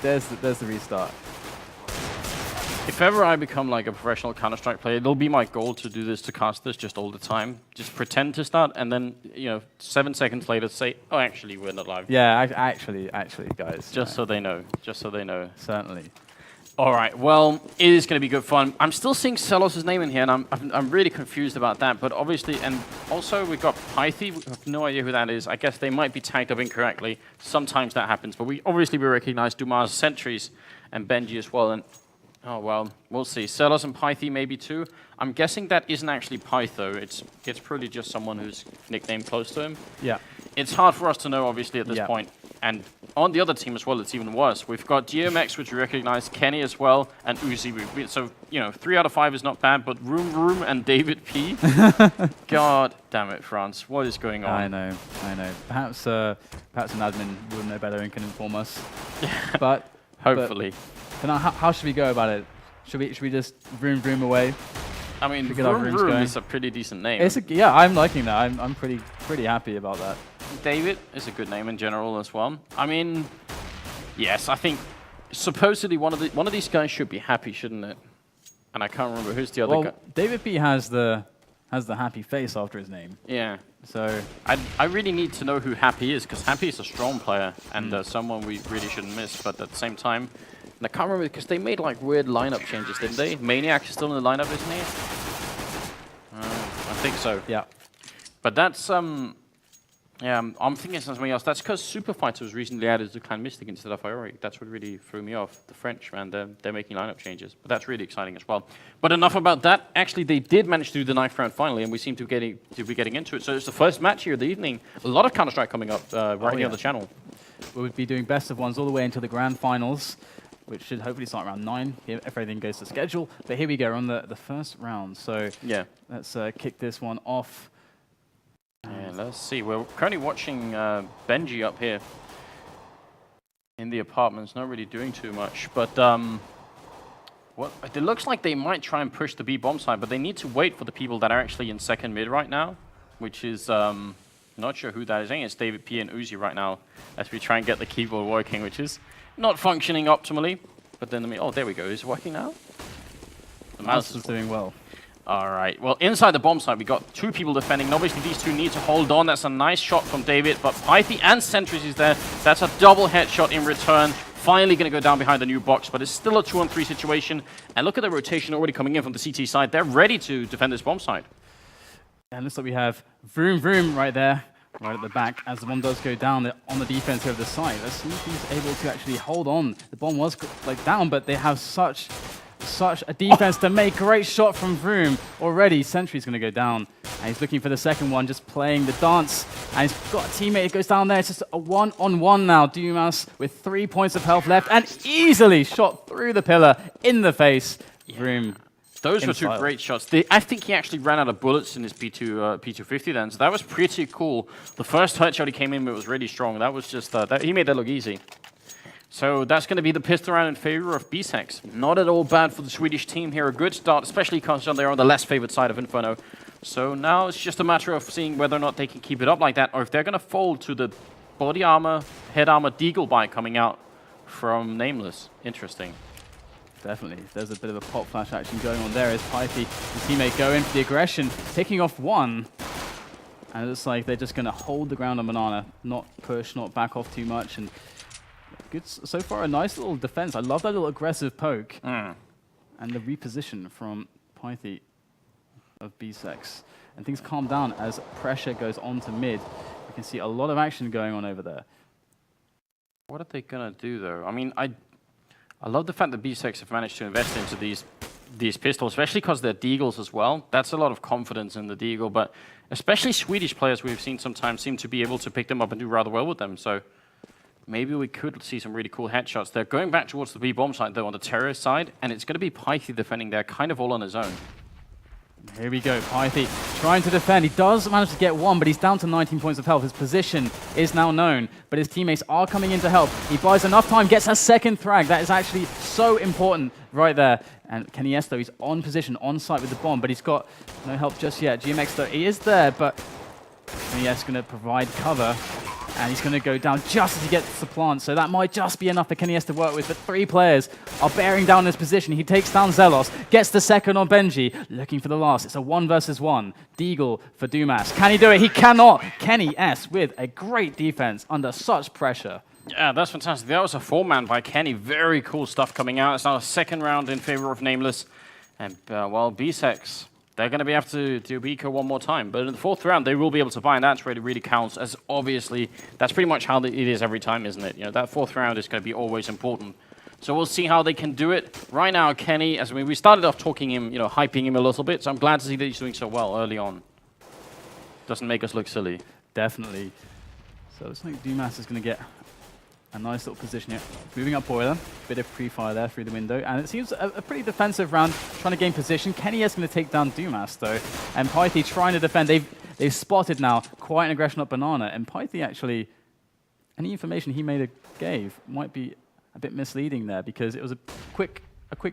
There's the restart. If ever I become like a professional Counter-Strike player, it'll be my goal to do this, to cast this just all the time. Just pretend to start, and then 7 seconds later say, "Oh, actually, we're not live." Yeah, actually, guys. Just so they know. Just so they know. Certainly. All right. Well, it is going to be good fun. I'm still seeing Celos' name in here, and I'm really confused about that. But obviously, and also we've got Pythe. We have no idea who that is. I guess they might be tagged up incorrectly. Sometimes that happens. But we recognize Dumas' Sentries and Benji as well. And oh, well, we'll see. Celos and Pythe maybe too. I'm guessing that isn't actually Pythe, though. It's probably just someone who's nicknamed close to him. Yeah. It's hard for us to know, obviously, at this point. And on the other team as well, it's even worse. We've got GMX, which we recognize, Kenny as well, and Uzi. So, 3 out of 5 is not bad, but Room and David P. God damn it, France. What is going on? I know. Perhaps an admin would know better and can inform us. But hopefully. But now, how should we go about it? Should we just vroom away? I mean, Vroom is a pretty decent name. Yeah, I'm liking that. I'm pretty happy about that. David is a good name in general as well. I mean, yes, I think supposedly one of these guys should be happy, shouldn't it? And I can't remember who's the other guy. David P has the happy face after his name. Yeah. So I really need to know who Happy is, because Happy is a strong player and someone we really shouldn't miss. But at the same time, and I can't remember because they made like weird lineup changes, didn't they? Maniac is still in the lineup, isn't he? I think so. Yeah. But that's yeah, I'm thinking of something else. That's because Super Fighter was recently added to Clan Mystic instead of Iori. That's what really threw me off. The French, man, they're making lineup changes. But that's really exciting as well. But enough about that. Actually, they did manage to do the 9th round finally, and we seem to be getting into it. So it's the first match here of the evening. A lot of Counter-Strike coming up right here on the channel. We'll be doing best of ones all the way into the grand finals, which should hopefully start around 9 if everything goes to schedule. But here we go on the first round. So yeah, let's kick this one off. Yeah, let's see. We're currently watching Benji up here in the apartments, not really doing too much. But it looks like they might try and push the B bomb side, but they need to wait for the people that are actually in second mid right now, which is not sure who that is. I think it's David P and Uzi right now as we try and get the keyboard working, which is not functioning optimally. But then oh, there we go. Is it working now? The mouse is doing well. All right. Well, inside the bomb site, we got 2 people defending. And obviously, these 2 need to hold on. That's a nice shot from David. But Pythe and Sentries is there. That's a double headshot in return. Finally going to go down behind the new box. But it's still a 2-on-3 situation. And look at the rotation already coming in from the CT side. They're ready to defend this bomb site. And looks like we have Vroom right there, right at the back. As the bomb does go down on the defense of the site. Let's see if he's able to actually hold on. The bomb was down, but they have such a defense to make. Great shot from Vroom. Already, Sentry's going to go down. And he's looking for the second one, just playing the dance. And he's got a teammate that goes down there. It's just a 1-on-1 now. Dumas with 3 points of health left and easily shot through the pillar in the face. Vroom. Those were 2 great shots. I think he actually ran out of bullets in his P250 then, so that was pretty cool. The first headshot he came in with was really strong. That was just, he made that look easy. So that's going to be the pistol round in favor of BZSX. Not at all bad for the Swedish team here. A good start, especially considering they're on the less favored side of Inferno. So now it's just a matter of seeing whether or not they can keep it up like that, or if they're going to fold to the body armor, head armor deagle bite coming out from Nameless. Interesting. Definitely. There's a bit of a pop flash action going on there as Pythe and teammate go in for the aggression, picking off 1. And it looks like they're just going to hold the ground on Banana, not push, not back off too much. And good so far, a nice little defense. I love that little aggressive poke. And the reposition from Pythe of BZSX. And things calm down as pressure goes on to mid. You can see a lot of action going on over there. What are they going to do, though? I mean, I love the fact that BZSX have managed to invest into these pistols, especially because they're deagles as well. That's a lot of confidence in the deagle, but especially Swedish players we've seen sometimes seem to be able to pick them up and do rather well with them. So maybe we could see some really cool headshots. They're going back towards the B bomb side, though, on the terrorist side, and it's going to be Pythe defending there, kind of all on his own. Here we go, Pythe trying to defend. He does manage to get 1, but he's down to 19 points of health. His position is now known, but his teammates are coming in to help. He buys enough time, gets a second frag. That is actually so important right there. And Kenny S, though, he's on position, on site with the bomb, but he's got no help just yet. GMX, though, he is there, but Kenny S going to provide cover. And he's going to go down just as he gets the plant, so that might just be enough for Kenny S to work with, but 3 players are bearing down his position. He takes down Zelos, gets the second on Benji, looking for the last. It's a 1 versus 1. Deagle for Dumas. Can he do it? He cannot. Kenny S with a great defense under such pressure. Yeah, that's fantastic. That was a 4-man by Kenny. Very cool stuff coming out. It's now a second round in favor of Nameless. And, well, BZSX, they're going to be able to do Eco one more time. But in the 4th round, they will be able to buy, and that's really, really counts, as obviously, that's pretty much how it is every time, isn't it? You know, that 4th round is going to be always important. So we'll see how they can do it. Right now, Kenny, as we started off talking him, you know, hyping him a little bit, so I'm glad to see that he's doing so well early on. Doesn't make us look silly. Definitely. So it's like Dumas is going to get a nice little position here. Moving up Boiler, bit of pre-fire there through the window, and it seems a pretty defensive round, trying to gain position. Kenny is going to take down Dumas though, and Pythie trying to defend. They've spotted now quite an aggression up Banana, and Pythie actually, any information he gave might be a bit misleading there, because it was a quick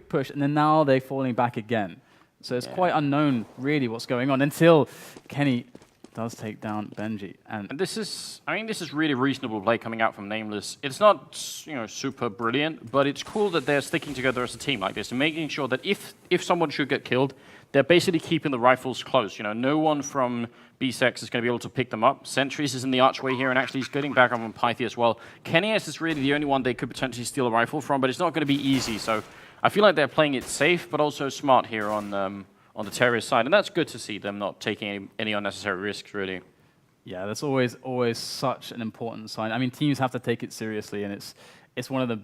push, and then now they're falling back again. So it's quite unknown really what's going on until Kenny does take down Benji. And this is, I mean, this is really reasonable play coming out from Nameless. It's not, you know, super brilliant, but it's cool that they're sticking together as a team like this and making sure that if someone should get killed, they're basically keeping the rifles close. You know, no one from BZSX is going to be able to pick them up. Sentries is in the archway here, and actually he's getting back up on Pythie as well. Kenny S is really the only one they could potentially steal a rifle from, but it's not going to be easy. So I feel like they're playing it safe, but also smart here on the terrorist side, and that's good to see them not taking any unnecessary risks, really. Yeah, that's always such an important sign. I mean, teams have to take it seriously, and it's one of the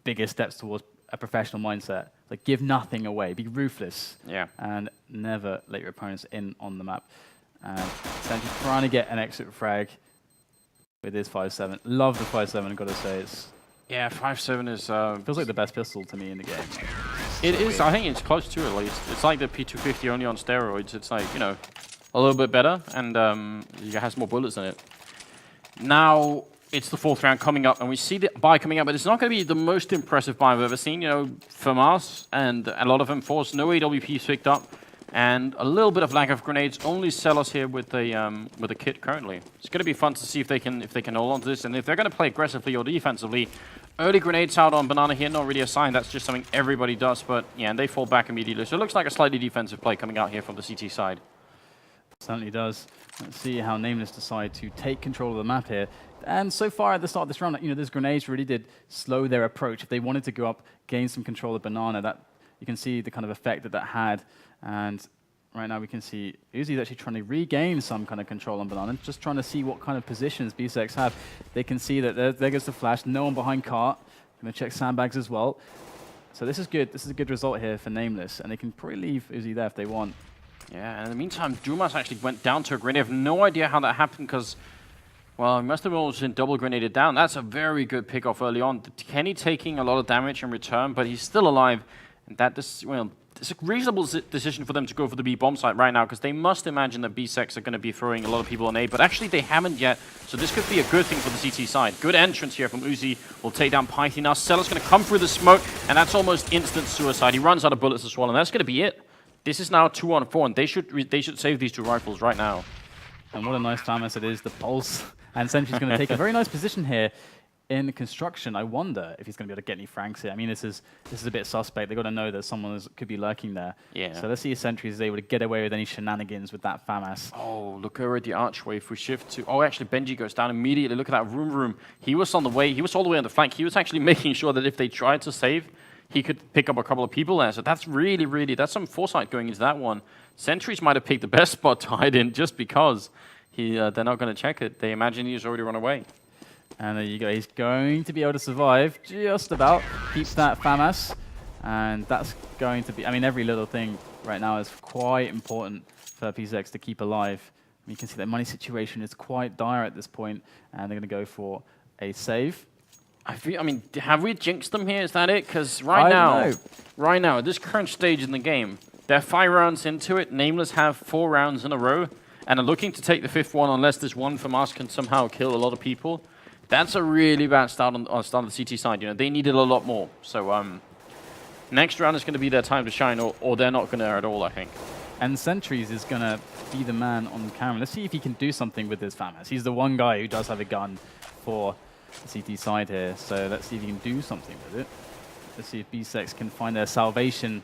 biggest steps towards a professional mindset. Like, give nothing away, be ruthless, and never let your opponents in on the map. And essentially trying to get an exit frag with his 5.7. Love the 5.7, I've got to say. Yeah, 5.7 is... feels like the best pistol to me in the game. It is. I think it's close to, at least. It's like the P250 only on steroids. It's like, you know, a little bit better, and it has more bullets in it. Now, it's the 4th round coming up, and we see the buy coming up, but it's not going to be the most impressive buy I've ever seen. You know, FAMAS and a lot of M4s, no AWPs picked up, and a little bit of lack of grenades. Only Sellers here with a kit currently. It's going to be fun to see if they can hold on to this, and if they're going to play aggressively or defensively. Early grenades out on Banana here, not really a sign. That's just something everybody does, but yeah, and they fall back immediately. So it looks like a slightly defensive play coming out here from the CT side. Certainly does. Let's see how Nameless decide to take control of the map here. And so far at the start of this round, you know, those grenades really did slow their approach. If they wanted to go up, gain some control of Banana, that you can see the kind of effect that had. And right now we can see Uzi's actually trying to regain some kind of control on Banana, just trying to see what kind of positions BZSX have. They can see that there goes the flash, no one behind cart. Going to check sandbags as well. So this is good. This is a good result here for Nameless, and they can probably leave Uzi there if they want. Yeah, and in the meantime, Dumas actually went down to a grenade. I have no idea how that happened, because, well, he must have almost been double grenaded down. That's a very good pick-off early on. Kenny taking a lot of damage in return, but he's still alive. And that is, well, it's a reasonable decision for them to go for the B bomb site right now, because they must imagine that BZSX are going to be throwing a lot of people on A, but actually they haven't yet, so this could be a good thing for the CT side. Good entrance here from Uzi. Will take down Pythie now. Seller's going to come through the smoke, and that's almost instant suicide. He runs out of bullets as well, and that's going to be it. This is now 2-on-4, and they should save these 2 rifles right now. And what a nice FAMAS it is, the pulse. And Sentry's going to take a very nice position here in construction. I wonder if he's going to be able to get any franks here. I mean, this is a bit suspect. They've got to know that someone could be lurking there. Yeah. So let's see if Sentry is able to get away with any shenanigans with that FAMAS. Oh, look over at the archway. If we shift to... Oh, actually, Benji goes down immediately. Look at that room. He was on the way. He was all the way on the flank. He was actually making sure that if they tried to save, he could pick up a couple of people there. So that's really... That's some foresight going into that one. Sentries might have picked the best spot to hide in just because they're not going to check it. They imagine he's already run away. And there you go. He's going to be able to survive just about. Keeps that FAMAS. And that's going to be... I mean, every little thing right now is quite important for BZSX to keep alive. I mean, you can see their money situation is quite dire at this point, and they're going to go for a save. I mean, have we jinxed them here? Is that it? Because right now, at this current stage in the game, they're 5 rounds into it. Nameless have 4 rounds in a row, and are looking to take the 5th one unless this one FAMAS can somehow kill a lot of people. That's a really bad start on the CT side. You know, they needed a lot more. So next round is going to be their time to shine, or they're not going to at all, I think. And Sentries is going to be the man on camera. Let's see if he can do something with this FAMAS. He's the one guy who does have a gun for the CT side here. So let's see if he can do something with it. Let's see if BZSX can find their salvation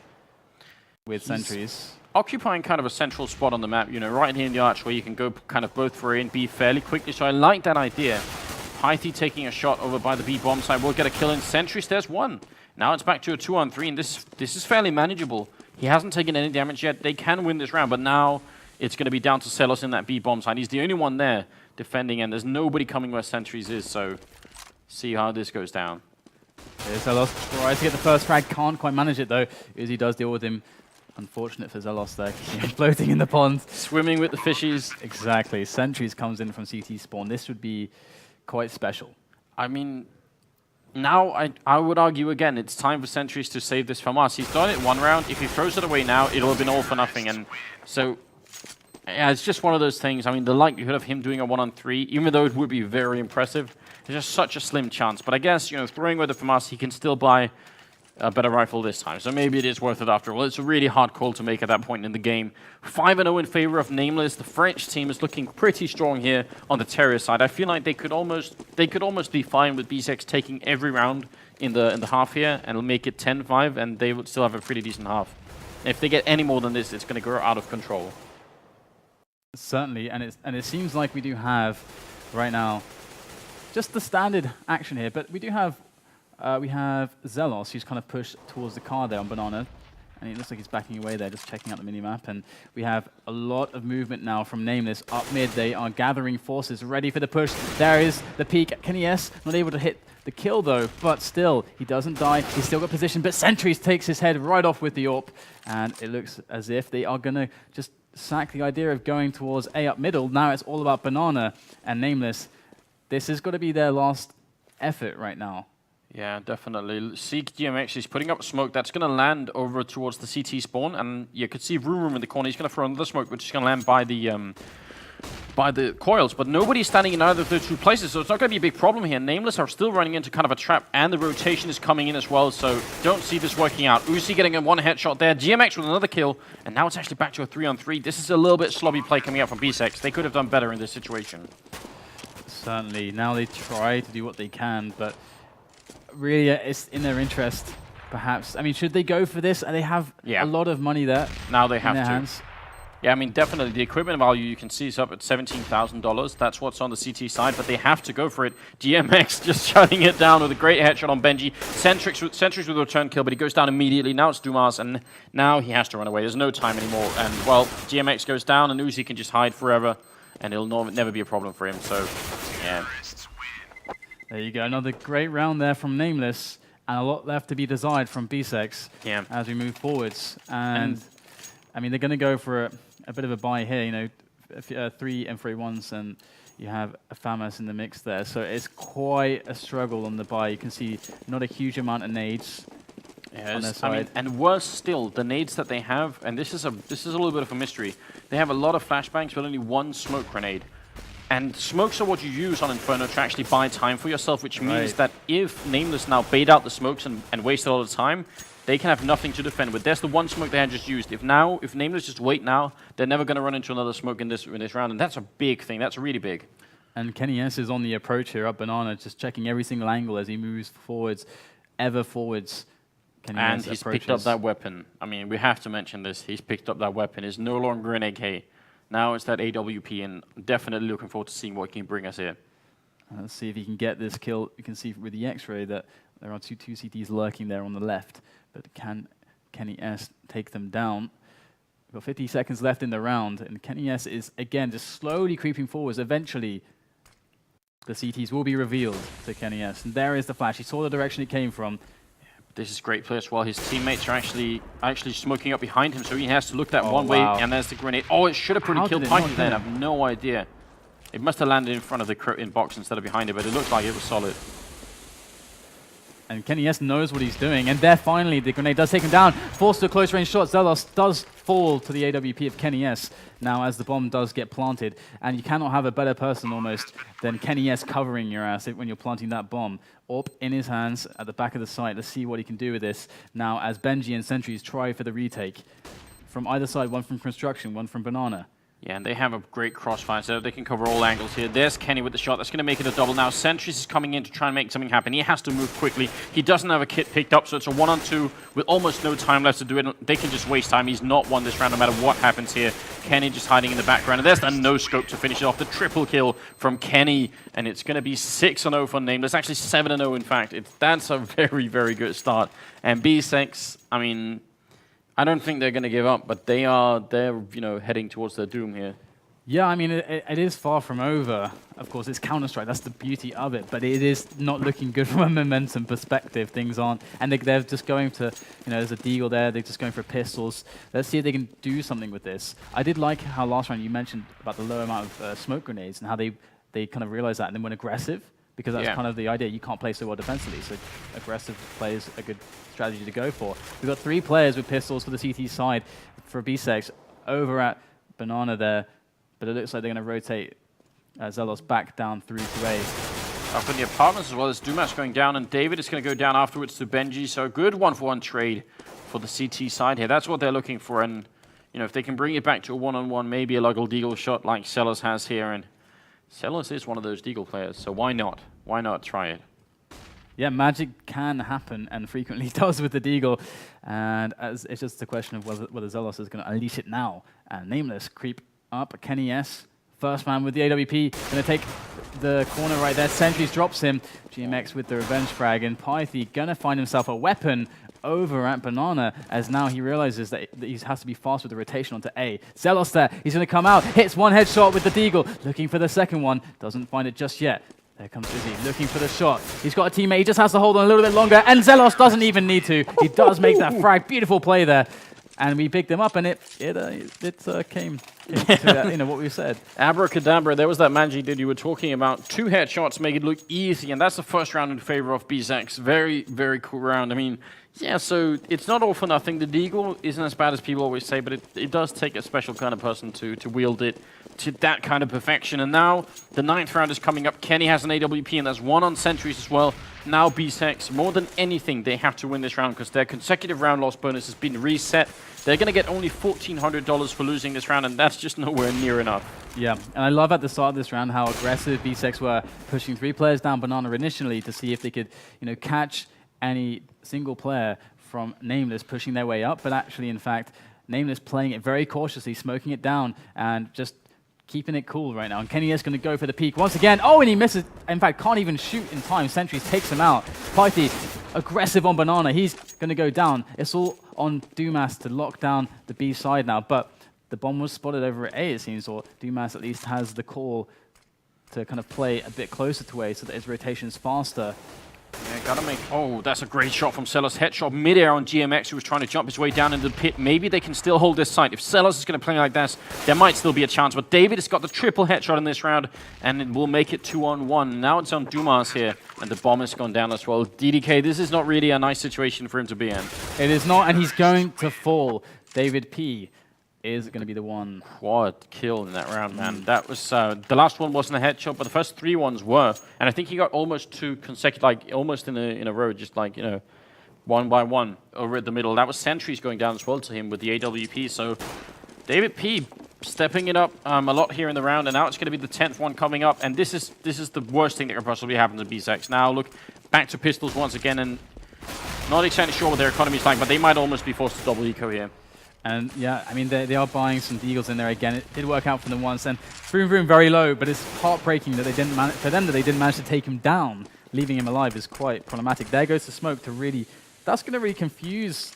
with Sentries. Occupying kind of a central spot on the map, you know, right here in the arch where you can go kind of both for A and B fairly quickly. So I like that idea. Pythie taking a shot over by the B bomb side will get a kill in. Sentries, there's one. Now it's back to a 2-on-3, and this is fairly manageable. He hasn't taken any damage yet. They can win this round, but now it's going to be down to Celos in that B bomb side. He's the only one there defending, and there's nobody coming where Sentries is, so see how this goes down. Zelos tries to get the first frag, can't quite manage it though. Uzi does deal with him. Unfortunate for Zelos there, floating in the pond. Swimming with the fishies. Exactly. Sentries comes in from CT spawn. This would be quite special. I mean, now I would argue again, it's time for Sentries to save this from us. He's done it one round. If he throws it away now, it'll have been all for nothing. And so, yeah, it's just one of those things. I mean, the likelihood of him doing a 1-on-3, even though it would be very impressive, there's just such a slim chance. But I guess, you know, throwing away the FAMAS, he can still buy a better rifle this time. So maybe it is worth it after all. It's a really hard call to make at that point in the game. 5-0 in favor of Nameless. The French team is looking pretty strong here on the Terror side. I feel like they could almost be fine with BZSX taking every round in the half here and make it 10-5, and they would still have a pretty decent half. If they get any more than this, it's going to go out of control. Certainly, and it seems like we do have right now just the standard action here, but we do have we have Zelos, who's kind of pushed towards the car there on Banana, and it looks like he's backing away there, just checking out the minimap. And we have a lot of movement now from Nameless up mid. They are gathering forces, ready for the push. There is the peak. Kenny-S not able to hit the kill though, but still, he doesn't die. He's still got position, but Sentries takes his head right off with the AWP, and it looks as if they are going to just sack the idea of going towards A up middle. Now it's all about Banana and Nameless. This has got to be their last effort right now. Yeah, definitely. Seek GMX is putting up a smoke that's going to land over towards the CT spawn, and you could see Vroom in the corner. He's going to throw another smoke, which is going to land by the coils, but nobody's standing in either of the two places, so it's not going to be a big problem here. Nameless are still running into kind of a trap, and the rotation is coming in as well, so don't see this working out. Uzi getting a one headshot there, GMX with another kill, and now it's actually back to a 3-on-3. This is a little bit slobby play coming out from BZSX. They could have done better in this situation. Certainly. Now they try to do what they can, but really it's in their interest, perhaps. I mean, should they go for this? They have a lot of money there. Now they have in their to. hands. Yeah, I mean, definitely. The equipment value you can see is up at $17,000. That's what's on the CT side, but they have to go for it. GMX just shutting it down with a great headshot on Benji. Sentries with a return kill, but he goes down immediately. Now it's Dumas, and now he has to run away. There's no time anymore. And, well, GMX goes down, and Uzi can just hide forever, and it'll never be a problem for him. So, yeah. There you go. Another great round there from Nameless, and a lot left to be desired from BZSX as we move forwards. And I mean, they're going to go for a bit of a buy here, you know, 3 M41s, and you have a FAMAS in the mix there. So it's quite a struggle on the buy. You can see not a huge amount of nades on their side. I mean, and worse still, the nades that they have, and this is a little bit of a mystery. They have a lot of flashbangs, but only one smoke grenade. And smokes are what you use on Inferno to actually buy time for yourself, which means that if Nameless now bait out the smokes and waste a lot of time, they can have nothing to defend with. There's the one smoke they had just used. If Nameless just wait now, they're never going to run into another smoke in this round, and that's a big thing. That's really big. And Kenny-S is on the approach here up Banana, just checking every single angle as he moves forwards, ever forwards. And he's picked up that weapon. I mean, we have to mention this. He's picked up that weapon. It's no longer an AK. Now it's that AWP, and definitely looking forward to seeing what he can bring us here. Let's see if he can get this kill. You can see with the X-ray that there are two CTs lurking there on the left, but can Kenny-S take them down? We've got 50 seconds left in the round, and Kenny-S is, again, just slowly creeping forwards. Eventually, the CTs will be revealed to Kenny-S, and there is the flash. He saw the direction it came from. This is great play as well. His teammates are actually smoking up behind him, so he has to look that one way, and there's the grenade. Oh, it should have probably killed Python then. I have no idea. It must have landed in front of the box instead of behind it, but it looked like it was solid. And Kenny-S knows what he's doing, and there finally the grenade does take him down. Forced to a close range shot. Zelos does fall to the AWP of Kenny-S now as the bomb does get planted, and you cannot have a better person almost than Kenny-S covering your ass when you're planting that bomb. Up in his hands at the back of the site. Let's see what he can do with this now as Benji and Sentries try for the retake. from either side, one from construction, one from banana. Yeah, and they have a great crossfire, so they can cover all angles here. There's Kenny with the shot. That's going to make it a double now. Sentries is coming in to try and make something happen. He has to move quickly. He doesn't have a kit picked up, so it's a 1-on-2 with almost no time left to do it. They can just waste time. He's not won this round no matter what happens here. Kenny just hiding in the background. And there's the no-scope to finish it off. The triple kill from Kenny. And it's going to be 6-0 for Nameless. Actually 7-0 in fact. That's a very, very good start. And BZSX, I mean, I don't think they're going to give up, but they're heading towards their doom here. Yeah, I mean, it is far from over. Of course, it's Counter-Strike. That's the beauty of it. But it is not looking good from a momentum perspective. Things aren't. And they're just going to, there's a deagle there. They're just going for pistols. Let's see if they can do something with this. I did like how last round you mentioned about the low amount of smoke grenades and how they kind of realized that and then went aggressive. Because that's kind of the idea. You can't play so well defensively, so aggressive play is a good strategy to go for. We've got 3 players with pistols for the CT side for BZSX over at Banana there, but it looks like they're going to rotate Zelos back down through to A. Up in the apartments as well as Dumas going down, and David is going to go down afterwards to Benji, so a good 1-for-1 trade for the CT side here. That's what they're looking for, and if they can bring it back to a 1-on-1, maybe a Luggle Deagle shot like Sellers has here, and Sellers is one of those Deagle players, so why not? Why not try it? Yeah, magic can happen and frequently does with the Deagle. And it's just a question of whether Zelos is going to unleash it now. And Nameless creep up. Kenny S, first man with the AWP, going to take the corner right there. Sentries drops him. GMX with the revenge frag. And Pythe going to find himself a weapon over at Banana, as now he realizes that he has to be fast with the rotation onto A. Zelos there, he's going to come out, hits one headshot with the Deagle, looking for the second one, doesn't find it just yet. There comes Izzy, looking for the shot. He's got a teammate, he just has to hold on a little bit longer, and Zelos doesn't even need to. He does make that frag, beautiful play there. And we picked them up, and it came to what we said. Abracadabra, there was that magic that you were talking about. 2 headshots make it look easy, and that's the first round in favor of BZSX. Very, very cool round. I mean, yeah, so it's not all for nothing. The Deagle isn't as bad as people always say, but it does take a special kind of person to wield it to that kind of perfection. And now the 9th round is coming up. Kenny has an AWP, and there's 1 on Sentries as well. Now BZSX, more than anything, they have to win this round because their consecutive round loss bonus has been reset. They're going to get only $1,400 for losing this round, and that's just nowhere near enough. Yeah, and I love at the start of this round how aggressive BZSX were, pushing 3 players down Banana initially to see if they could, catch any single player from Nameless pushing their way up. But actually, in fact, Nameless playing it very cautiously, smoking it down, and just keeping it cool right now. And Kenny is going to go for the peak once again. Oh, and he misses. In fact, can't even shoot in time. Sentries takes him out. Pythe, aggressive on Banana. He's going to go down. It's all on Dumas to lock down the B side now. But the bomb was spotted over at A, it seems, or Dumas at least has the call to kind of play a bit closer to A so that his rotation is faster. Yeah, gotta make... Oh, that's a great shot from Sellers. Headshot mid-air on GMX, who was trying to jump his way down into the pit. Maybe they can still hold this site. If Sellers is going to play like this, there might still be a chance. But David has got the triple headshot in this round, and it will make it 2-on-1. Now it's on Dumas here, and the bomb has gone down as well. DDK, this is not really a nice situation for him to be in. It is not, and he's going to fall. David P is going to be the one. Quad kill in that round, man. That was the last one wasn't a headshot, but the first 3 ones were, and I think he got almost 2 consecutive, like almost in a row, just like 1 by 1 over at the middle. That was Sentries going down as well to him with the AWP. So David P stepping it up a lot here in the round, and now it's going to be the 10th one coming up, and this is the worst thing that could possibly happen to BZSX. Now look back to pistols once again, and not exactly sure what their economy is like, but they might almost be forced to double eco here. And yeah, I mean, they are buying some Deagles in there again. It did work out for them once, and Vroom Vroom very low, but it's heartbreaking that they didn't manage to take him down. Leaving him alive is quite problematic. There goes the smoke to really, that's going to really confuse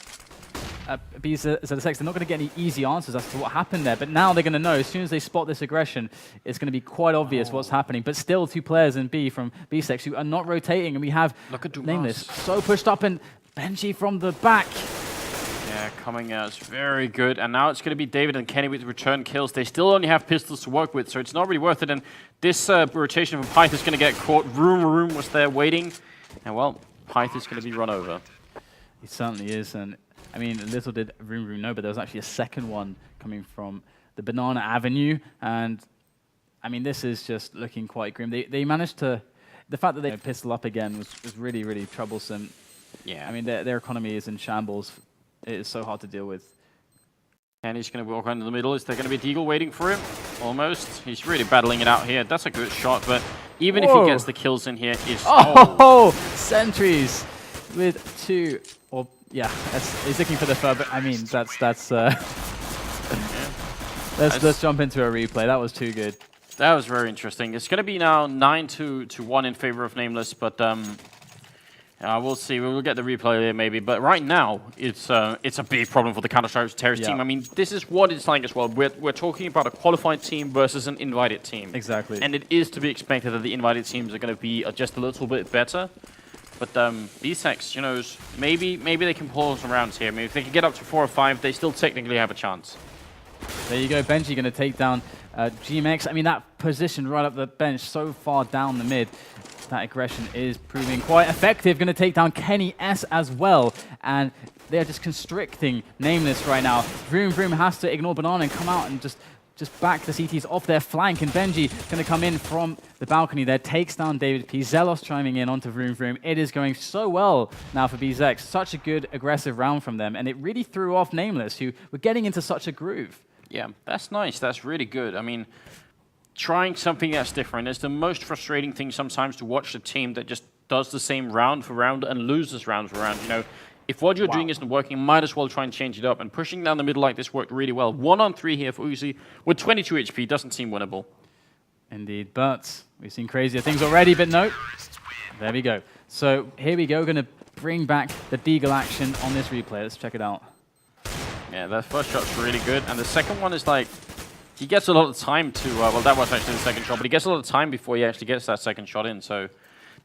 BZSX. They're not going to get any easy answers as to what happened there, but now they're going to know. As soon as they spot this aggression, it's going to be quite obvious what's happening. But still 2 players in B from BZSX who are not rotating, and we have Nameless so pushed up, and Benji from the back. Yeah, coming out is very good. And now it's going to be David and Kenny with return kills. They still only have pistols to work with, so it's not really worth it. And this rotation from Pythe is going to get caught. Room was there waiting. And, well, Pythe is going to be run over. He certainly is. And, I mean, little did Vroom know, but there was actually a second one coming from the Banana Avenue. And, I mean, this is just looking quite grim. They managed to... The fact that they pistol up again was really, really troublesome. Yeah. I mean, their economy is in shambles. It is so hard to deal with. And he's going to walk into the middle. Is there going to be a Deagle waiting for him? Almost. He's really battling it out here. That's a good shot, but even if he gets the kills in here, is Sentries with 2. Or yeah, he's looking for the third. But I mean, that's. Let's jump into a replay. That was too good. That was very interesting. It's going to be now 9-1 in favor of Nameless, but we'll see. We'll get the replay there maybe. But right now, it's a big problem for the Counter-Strike terrorist team. I mean, this is what it's like as well. We're talking about a qualified team versus an invited team. Exactly. And it is to be expected that the invited teams are going to be just a little bit better. But BZSX, you know, maybe they can pull some rounds here. I mean, if they can get up to 4 or 5, they still technically have a chance. There you go, Benji going to take down GMX. I mean, that position right up the bench, so far down the mid. That aggression is proving quite effective. Going to take down Kenny S as well. And they are just constricting Nameless right now. Vroom Vroom has to ignore Banana and come out and just back the CTs off their flank. And Benji going to come in from the balcony there, takes down David P. Zelos chiming in onto Vroom Vroom. It is going so well now for BZSX. Such a good aggressive round from them. And it really threw off Nameless, who were getting into such a groove. Yeah, that's nice. That's really good. I mean, trying something that's different is the most frustrating thing sometimes to watch a team that just does the same round for round and loses round for round. You know, if what you're doing isn't working, might as well try and change it up. And pushing down the middle like this worked really well. 1-on-3 here for Uzi with 22 HP doesn't seem winnable. Indeed, but we've seen crazier things already, but no. There we go. So here we go. Going to bring back the Deagle action on this replay. Let's check it out. Yeah, that first shot's really good, and the second one is like, he gets a lot of time to, well, that was actually the second shot, but he gets a lot of time before he actually gets that second shot in, so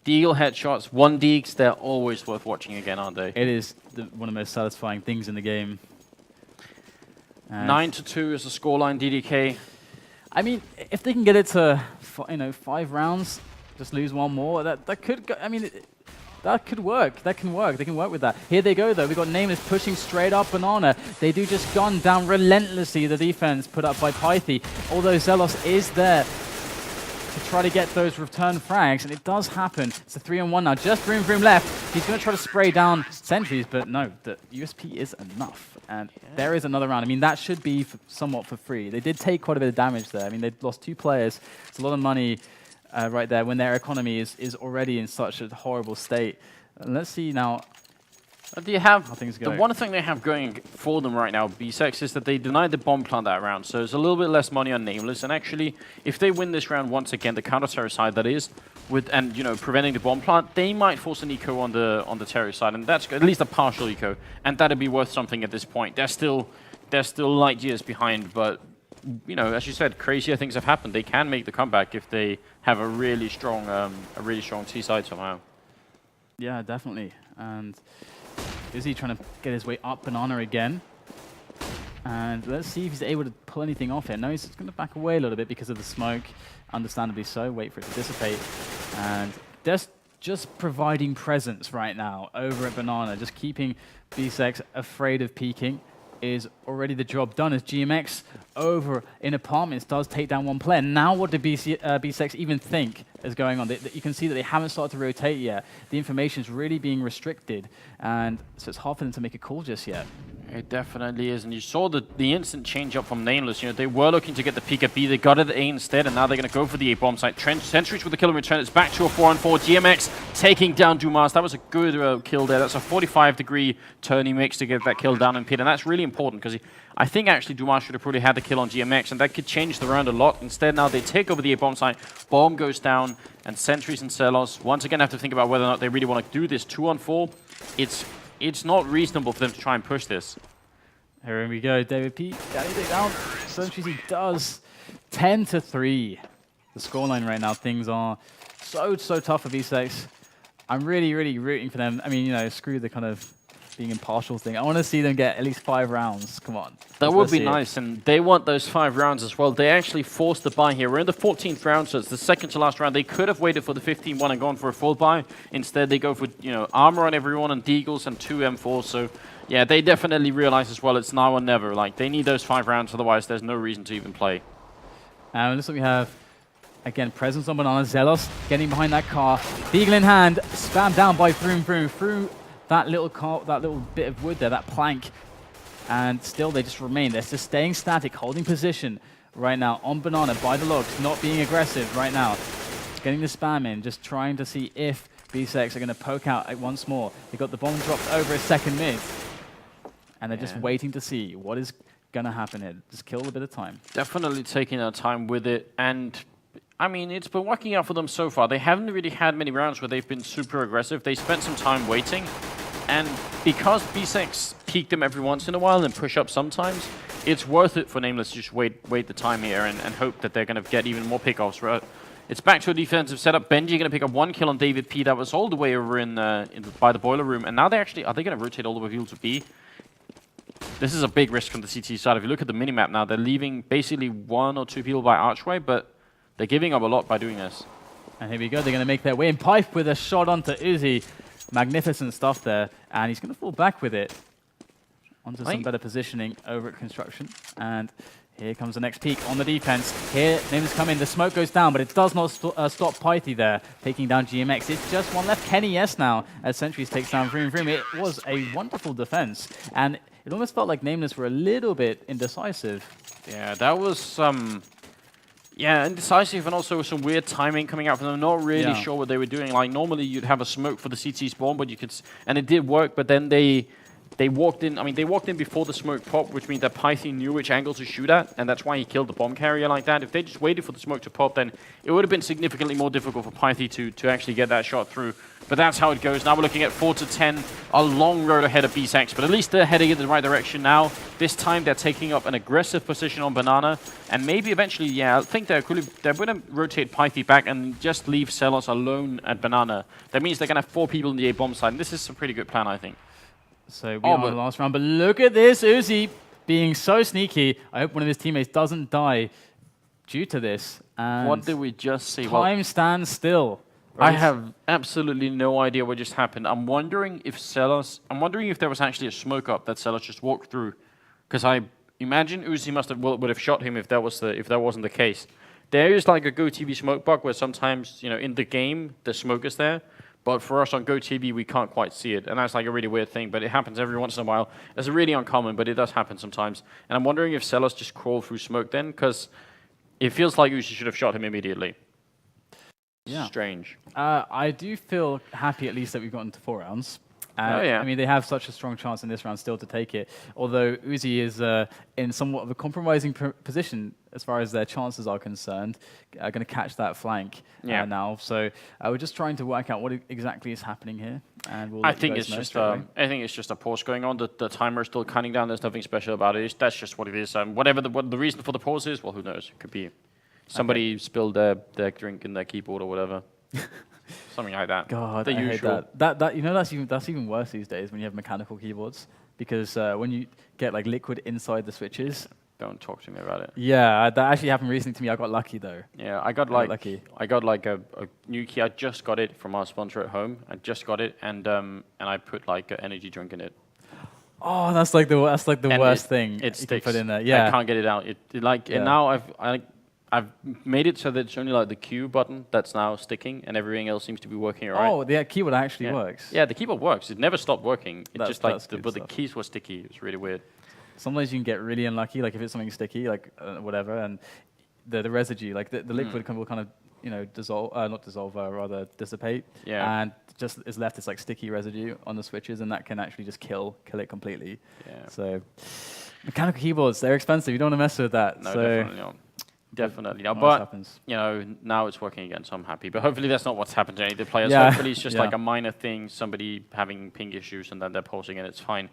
Deagle headshots, 1 Deags, they're always worth watching again, aren't they? It is one of the most satisfying things in the game. 9-2 is the scoreline, DDK. I mean, if they can get it to 5 rounds, just lose 1 more, that could go, I mean, that could work. That can work. They can work with that. Here they go, though. We've got Nameless pushing straight up Banana. They do just gun down relentlessly the defense put up by Pythe. Although Zelos is there to try to get those return frags, and it does happen. It's a 3-on-1 now. Just Vroom Vroom left. He's going to try to spray down sentries, but no, the USP is enough. And there is another round. I mean, that should be somewhat for free. They did take quite a bit of damage there. I mean, they lost 2 players. It's a lot of money. Right there, when their economy is already in such a horrible state. Let's see now Do you have how things the go. one thing they have going for them right now, BZSX, is that they denied the bomb plant that round, so there's a little bit less money on Nameless. And actually, if they win this round once again, the counter-terror side that is, and preventing the bomb plant, they might force an eco on the terror side, and that's at least a partial eco, and that'd be worth something at this point. They're still light years behind, but as you said, crazier things have happened. They can make the comeback if they have a really strong T side somehow. Yeah, definitely. And is he trying to get his way up Banana again? And let's see if he's able to pull anything off here. No, he's going to back away a little bit because of the smoke. Understandably so. Wait for it to dissipate. And just providing presence right now over at Banana, just keeping BZSX afraid of peeking, is already the job done, as GMX over in apartments does take down 1 player. Now what do BZSX even think is going on? You can see that they haven't started to rotate yet. The information is really being restricted, and so it's hard for them to make a call just yet. It definitely is, and you saw the instant change up from Nameless. They were looking to get the peek at B, they got it at A instead, and now they're going to go for the A bomb site. Sentries with the kill and return. It's back to a 4-on-4. GMX taking down Dumas. That was a good kill there. That's a 45-degree turny mix to get that kill down in pit, and that's really important because I think actually Dumas should have probably had the kill on GMX, and that could change the round a lot. Instead, now they take over the A bomb site. Bomb goes down, and Sentries and Celos once again have to think about whether or not they really want to do this 2-on-4. It's not reasonable for them to try and push this. Here we go, David P. Got it down. Sentries he does. 10-3. The scoreline right now. Things are so tough for BZSX. I'm really rooting for them. I mean, screw the kind of being impartial thing. I want to see them get at least 5 rounds. Come on. That would be nice, and they want those 5 rounds as well. They actually forced the buy here. We're in the 14th round, so it's the second to last round. They could have waited for the 15-1 and gone for a full buy. Instead, they go for armor on everyone and Deagles and 2 M4s. So yeah, they definitely realize as well it's now or never. Like, they need those 5 rounds, otherwise there's no reason to even play. Looks like we have, again, presence on Banana. Zelos getting behind that car. Deagle in hand, spammed down by Vroom Vroom through that little bit of wood there, that plank. and still they just remain. They're just staying static, holding position right now on Banana by the logs, not being aggressive right now. Getting the spam in, just trying to see if BZSX are going to poke out once more. They got the bomb dropped over a second mid, and they're just waiting to see what is going to happen here. Just kill a bit of time. Definitely taking their time with it, and I mean, it's been working out for them so far. They haven't really had many rounds where they've been super aggressive. They spent some time waiting, and because BZSX peek them every once in a while and push up sometimes, it's worth it for Nameless to just wait the time here and hope that they're going to get even more pickoffs. Right? It's back to a defensive setup. Benji going to pick up 1 kill on David P. That was all the way over by the boiler room, and now they actually, are they going to rotate all the way to B? This is a big risk from the CT side. If you look at the minimap now, they're leaving basically 1 or 2 people by archway, but they're giving up a lot by doing this. And here we go. They're going to make their way in. Pipe with a shot onto Uzi. Magnificent stuff there. And he's going to fall back with it onto some better positioning over at construction. And here comes the next peak on the defense. Here, Nameless come in. The smoke goes down, but it does not stop Pythe there, taking down GMX. It's just one left. Kenny yes now as Sentries takes down Vroom Vroom. It was a wonderful defense. And it almost felt like Nameless were a little bit indecisive. Yeah, that was yeah, indecisive, and also some weird timing coming out from them. Not really sure what they were doing. Like, normally you'd have a smoke for the CT spawn, but you could, and it did work, but then they walked in. I mean, they walked in before the smoke popped, which means that Python knew which angle to shoot at, and that's why he killed the bomb carrier like that. If they just waited for the smoke to pop, then it would have been significantly more difficult for Python to actually get that shot through. But that's how it goes. Now we're looking at 4 to 10, a long road ahead of BZSX, but at least they're heading in the right direction now. This time they're taking up an aggressive position on Banana, and maybe eventually, yeah, I think they're going to rotate Python back and just leave Celos alone at Banana. That means they're going to have 4 people in the A-bomb side, and this is a pretty good plan, I think. So we are on the last round, but look at this, Uzi being so sneaky. I hope one of his teammates doesn't die due to this. And what did we just see? Time stands still. Right? I have absolutely no idea what just happened. I'm wondering if there was actually a smoke up that Celos just walked through, because I imagine Uzi would have shot him if that wasn't the case. There is like a GoTV smoke bug where sometimes, you know, in the game the smoke is there, but for us on GoTV we can't quite see it, and that's like a really weird thing. But it happens every once in a while. It's really uncommon, but it does happen sometimes. And I'm wondering if Celos just crawled through smoke then, because it feels like Uzi should have shot him immediately. Yeah. Strange. I do feel happy at least that we've gotten to 4 rounds. I mean, they have such a strong chance in this round still to take it. Although Uzi is in somewhat of a compromising position as far as their chances are concerned, going to catch that flank now. So we're just trying to work out what exactly is happening here, and we'll. I think it's just a pause going on. The timer is still counting down. There's nothing special about it. That's just what it is. Whatever the reason for the pause is, well, who knows? It could be somebody spilled their drink in their keyboard or whatever. Something like that. God, I hate that. You know, that's even worse these days when you have mechanical keyboards, because when you get like liquid inside the switches. Don't talk to me about it. Yeah, that actually happened recently to me. I got lucky though. Yeah, I got like a new key. I just got it from our sponsor at home. I just got it, and I put like an energy drink in it. Oh, that's like the worst thing. It sticks. Put in there. Yeah, I can't get it out. And now I've made it so that it's only like the Q button that's now sticking, and everything else seems to be working alright. Oh, the keyboard actually works. Yeah, the keyboard works. It never stopped working. It just like the keys were sticky. It was really weird. Sometimes you can get really unlucky, like if it's something sticky, like whatever, and the residue, like the liquid will kind of dissolve, not dissolve, rather dissipate. Yeah. And just is left this like sticky residue on the switches, and that can actually just kill it completely. Yeah. So mechanical keyboards, they're expensive. You don't want to mess with that. No, definitely not. Definitely not. But, you know, now it's working again, so I'm happy. But hopefully that's not what's happened to any of the players. Yeah. Hopefully it's just like a minor thing, somebody having ping issues, and then they're pausing, and it's fine.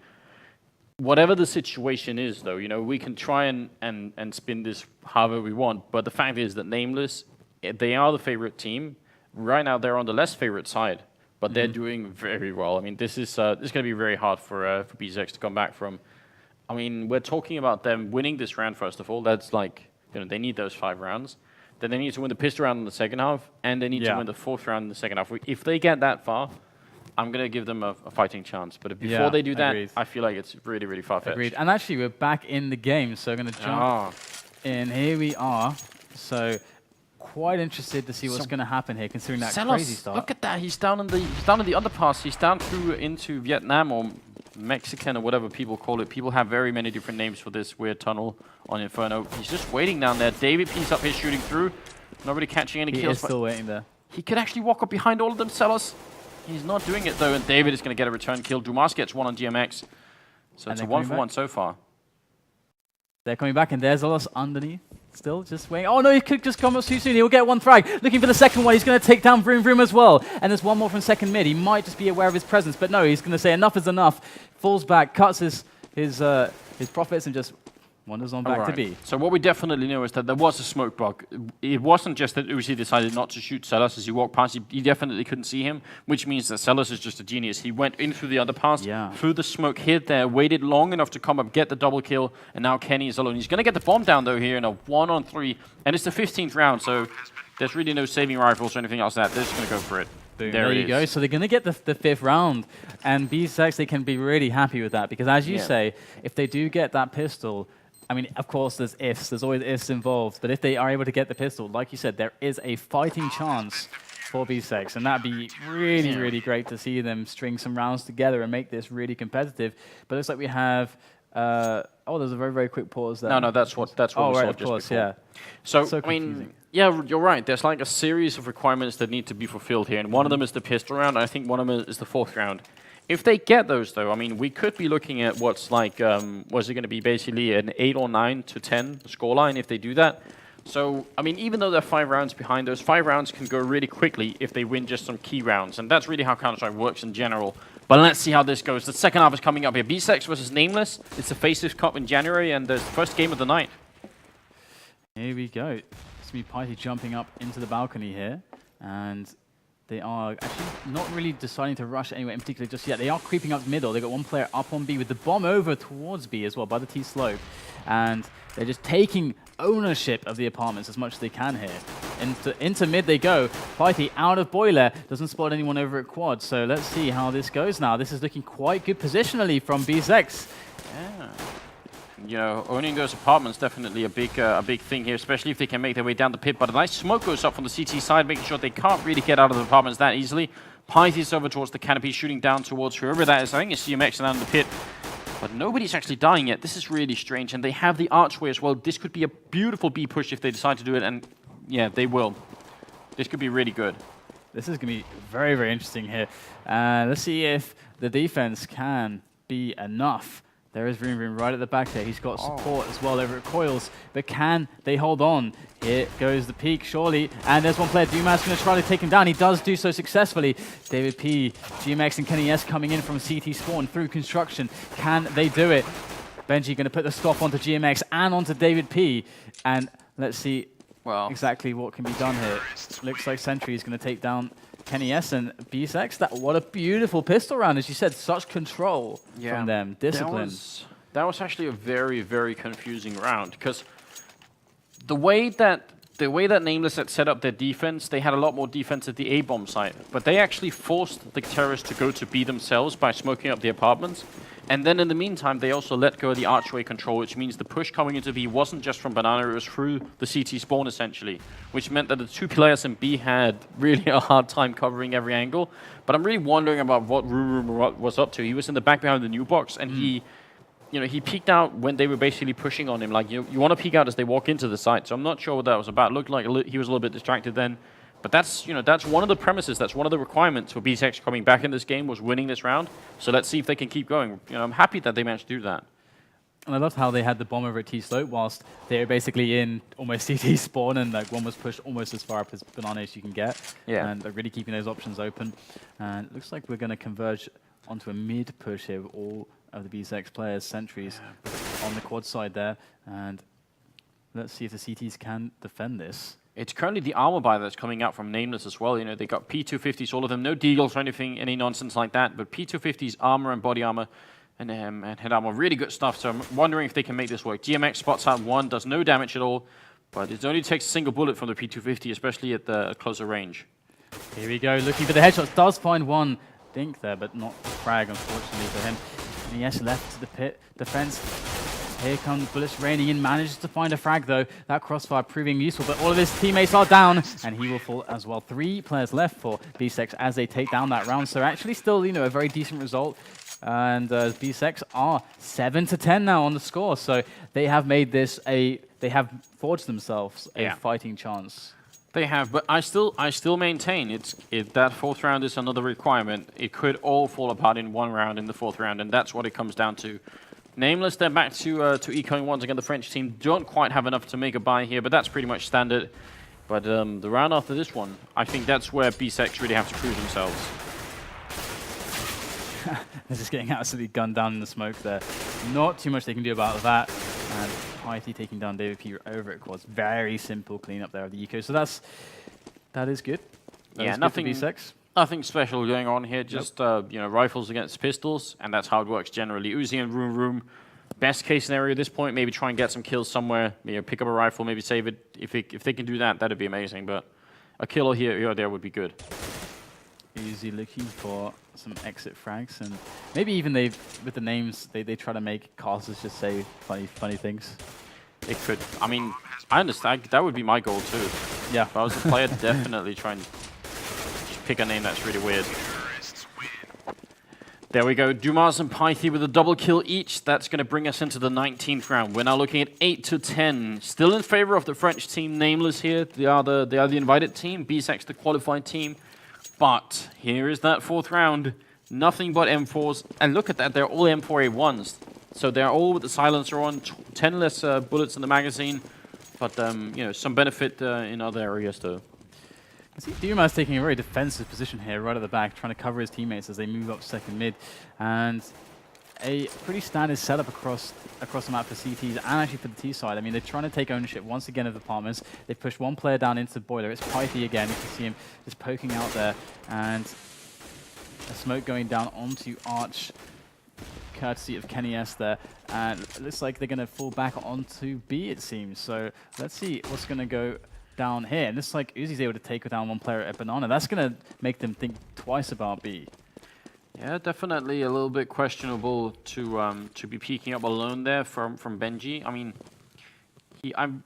Whatever the situation is, though, you know, we can try and spin this however we want, but the fact is that Nameless, they are the favorite team. Right now they're on the less favorite side, but they're doing very well. I mean, this is going to be very hard for BZSX to come back from. I mean, we're talking about them winning this round, first of all. That's like, you know, they need those 5 rounds. Then they need to win the pistol round in the second half, and they need to win the 4th round in the second half. If they get that far, I'm going to give them a fighting chance. But before they do that, I feel like it's really, really far-fetched. Agreed. And actually, we're back in the game, so I'm going to jump in. Here we are. So quite interested to see what's going to happen here, considering that crazy start. Look at that. He's down in the underpass. He's down through into Vietnam, or Mexican or whatever people call it. People have very many different names for this weird tunnel on Inferno. He's just waiting down there. David P's up here shooting through. Nobody catching any kills. He is still waiting there. He could actually walk up behind all of them, Sellers. He's not doing it though, and David is going to get a return kill. Dumas gets one on GMX. So it's a 1-for-1 so far. They're coming back, and there's Zolos underneath. Still just waiting. Oh no, he could just come up too soon. He'll get one frag. Looking for the second one. He's going to take down Vroom Vroom as well. And there's one more from second mid. He might just be aware of his presence, but no, he's going to say enough is enough. Falls back, cuts his profits, and just wanders on back to B. So what we definitely know is that there was a smoke bug. It wasn't just that Uzi decided not to shoot Sellers as he walked past. He definitely couldn't see him, which means that Sellers is just a genius. He went in through the underpass, through the smoke, hid there, waited long enough to come up, get the double kill, and now Kenny is alone. He's going to get the bomb down, though, here in a 1-on-3, and it's the 15th round, so there's really no saving rifles or anything else like that. They're just going to go for it. Boom. There you go. So they're going to get the 5th round, and BZSX, they can be really happy with that, because as you say, if they do get that pistol, I mean, of course, there's ifs. There's always ifs involved. But if they are able to get the pistol, like you said, there is a fighting chance for BZSX. And that'd be really, really great to see them string some rounds together and make this really competitive. But it looks like we have... oh, there's a very, very quick pause there. No, that's what we saw right, of just course, before. So I mean, yeah, you're right. There's like a series of requirements that need to be fulfilled here. And one of them is the pistol round. And I think one of them is the 4th round. If they get those, though, I mean, we could be looking at what's like, was it going to be basically an 8 or 9 to 10 scoreline if they do that? So, I mean, even though they're 5 rounds behind, those 5 rounds can go really quickly if they win just some key rounds. And that's really how Counter-Strike works in general. But let's see how this goes. The second half is coming up here. BZSX versus Nameless. It's the FACEIT Cup in January, and the first game of the night. Here we go. It's me Piety jumping up into the balcony here. And... they are actually not really deciding to rush anywhere in particular just yet. They are creeping up middle. They've got one player up on B with the bomb over towards B as well by the T slope. And they're just taking ownership of the apartments as much as they can here. Into mid they go. Piety out of boiler. Doesn't spot anyone over at quad. So let's see how this goes now. This is looking quite good positionally from BZSX. Yeah. You know, owning those apartments definitely a big thing here, especially if they can make their way down the pit. But a nice smoke goes up from the CT side, making sure they can't really get out of the apartments that easily. Pythi's over towards the canopy, shooting down towards whoever that is. I think it's GMX down in the pit. But nobody's actually dying yet. This is really strange. And they have the archway as well. This could be a beautiful B push if they decide to do it. And yeah, they will. This could be really good. This is going to be very, very interesting here. Let's see if the defense can be enough. There is Vroom Vroom right at the back there. He's got support as well over at Coils. But can they hold on? Here goes the peak, surely. And there's one player, Dumas, going to try to take him down. He does do so successfully. David P, GMX, and Kenny S coming in from CT spawn through construction. Can they do it? Benji going to put the stop onto GMX and onto David P. And let's see exactly what can be done here. Looks like Sentry is going to take down Kenny S and BZSX. What a beautiful pistol round, as you said. Such control from them. Discipline. That was actually a very, very confusing round, because the way that Nameless had set up their defense, they had a lot more defense at the A-bomb site, but they actually forced the terrorists to go to B themselves by smoking up the apartments. And then in the meantime, they also let go of the archway control, which means the push coming into B wasn't just from Banana, it was through the CT spawn essentially, which meant that the 2 players in B had really a hard time covering every angle. But I'm really wondering about what Vroom was up to. He was in the back behind the new box, and he peeked out when they were basically pushing on him. Like, you want to peek out as they walk into the site. So I'm not sure what that was about. Looked like he was a little bit distracted then. But that's one of the premises, that's one of the requirements for BZSX coming back in this game, was winning this round. So let's see if they can keep going. I'm happy that they managed to do that. And I loved how they had the bomb over at T slope whilst they were basically in almost CT spawn, and like one was pushed almost as far up as Banana as you can get. Yeah. And they're really keeping those options open. And it looks like we're going to converge onto a mid push here with all of the BZSX players, sentries on the quad side there. And let's see if the CTs can defend this. It's currently the armor buy that's coming out from Nameless as well. They got P250s, all of them. No deagles or anything, any nonsense like that. But P250s, armor and body armor, and head armor. Really good stuff. So I'm wondering if they can make this work. GMX spots out one, does no damage at all. But it only takes a single bullet from the P250, especially at the closer range. Here we go, looking for the headshots. Does find one dink there, but not the frag, unfortunately, for him. And yes, left to the pit defense. Here comes bullets raining in, manages to find a frag though. That crossfire proving useful, but all of his teammates are down, and he will fall as well. 3 players left for BZSX as they take down that round. So actually still, a very decent result. And BZSX are 7-10 now on the score, so they have made this they have forged themselves a fighting chance. They have, but I still maintain that fourth round is another requirement. It could all fall apart in one round in the fourth round, and that's what it comes down to. Nameless, they're back to ecoing once again. The French team don't quite have enough to make a buy here, but that's pretty much standard. But the round after this one, I think that's where BZSX really have to prove themselves. They're just getting absolutely gunned down in the smoke there. Not too much they can do about that. And Piety taking down David P over at quads. Very simple cleanup there of the eco. So that is good. Yeah, nothing. Nothing special going on here. Just you know, rifles against pistols, and that's how it works generally. Uzi and Room. Best case scenario at this point, maybe try and get some kills somewhere. You know, pick up a rifle, maybe save it. If they can do that, that'd be amazing. But a kill here or there would be good. Uzi looking for some exit frags, and maybe even with the names they try to make casters just say funny things. It could. I mean, I understand. That would be my goal too. Yeah. If I was a player, definitely try and pick a name that's really weird. There we go. Dumas and Pythie with a double kill each. That's going to bring us into the 19th round. We're now looking at 8-10. Still in favor of the French team. Nameless here. They are the invited team. BZSX the qualified team. But here is that fourth round. Nothing but M4s. And look at that. They're all M4A1s. So they're all with the silencer on. 10 less bullets in the magazine. But you know, some benefit in other areas though. I see Dumas taking a very defensive position here, right at the back, trying to cover his teammates as they move up second mid. And a pretty standard setup across the map for CTs and actually for the T side. I mean, they're trying to take ownership once again of the apartments. They push one player down into the boiler. It's Pythie again. You can see him just poking out there. And a smoke going down onto Arch, courtesy of Kenny S there. And it looks like they're going to fall back onto B, it seems. So let's see what's going to go down here. And looks like Uzi's able to take down one player at Banana. That's going to make them think twice about B. Yeah, definitely a little bit questionable to be peeking up alone there from Benji. I mean, I'm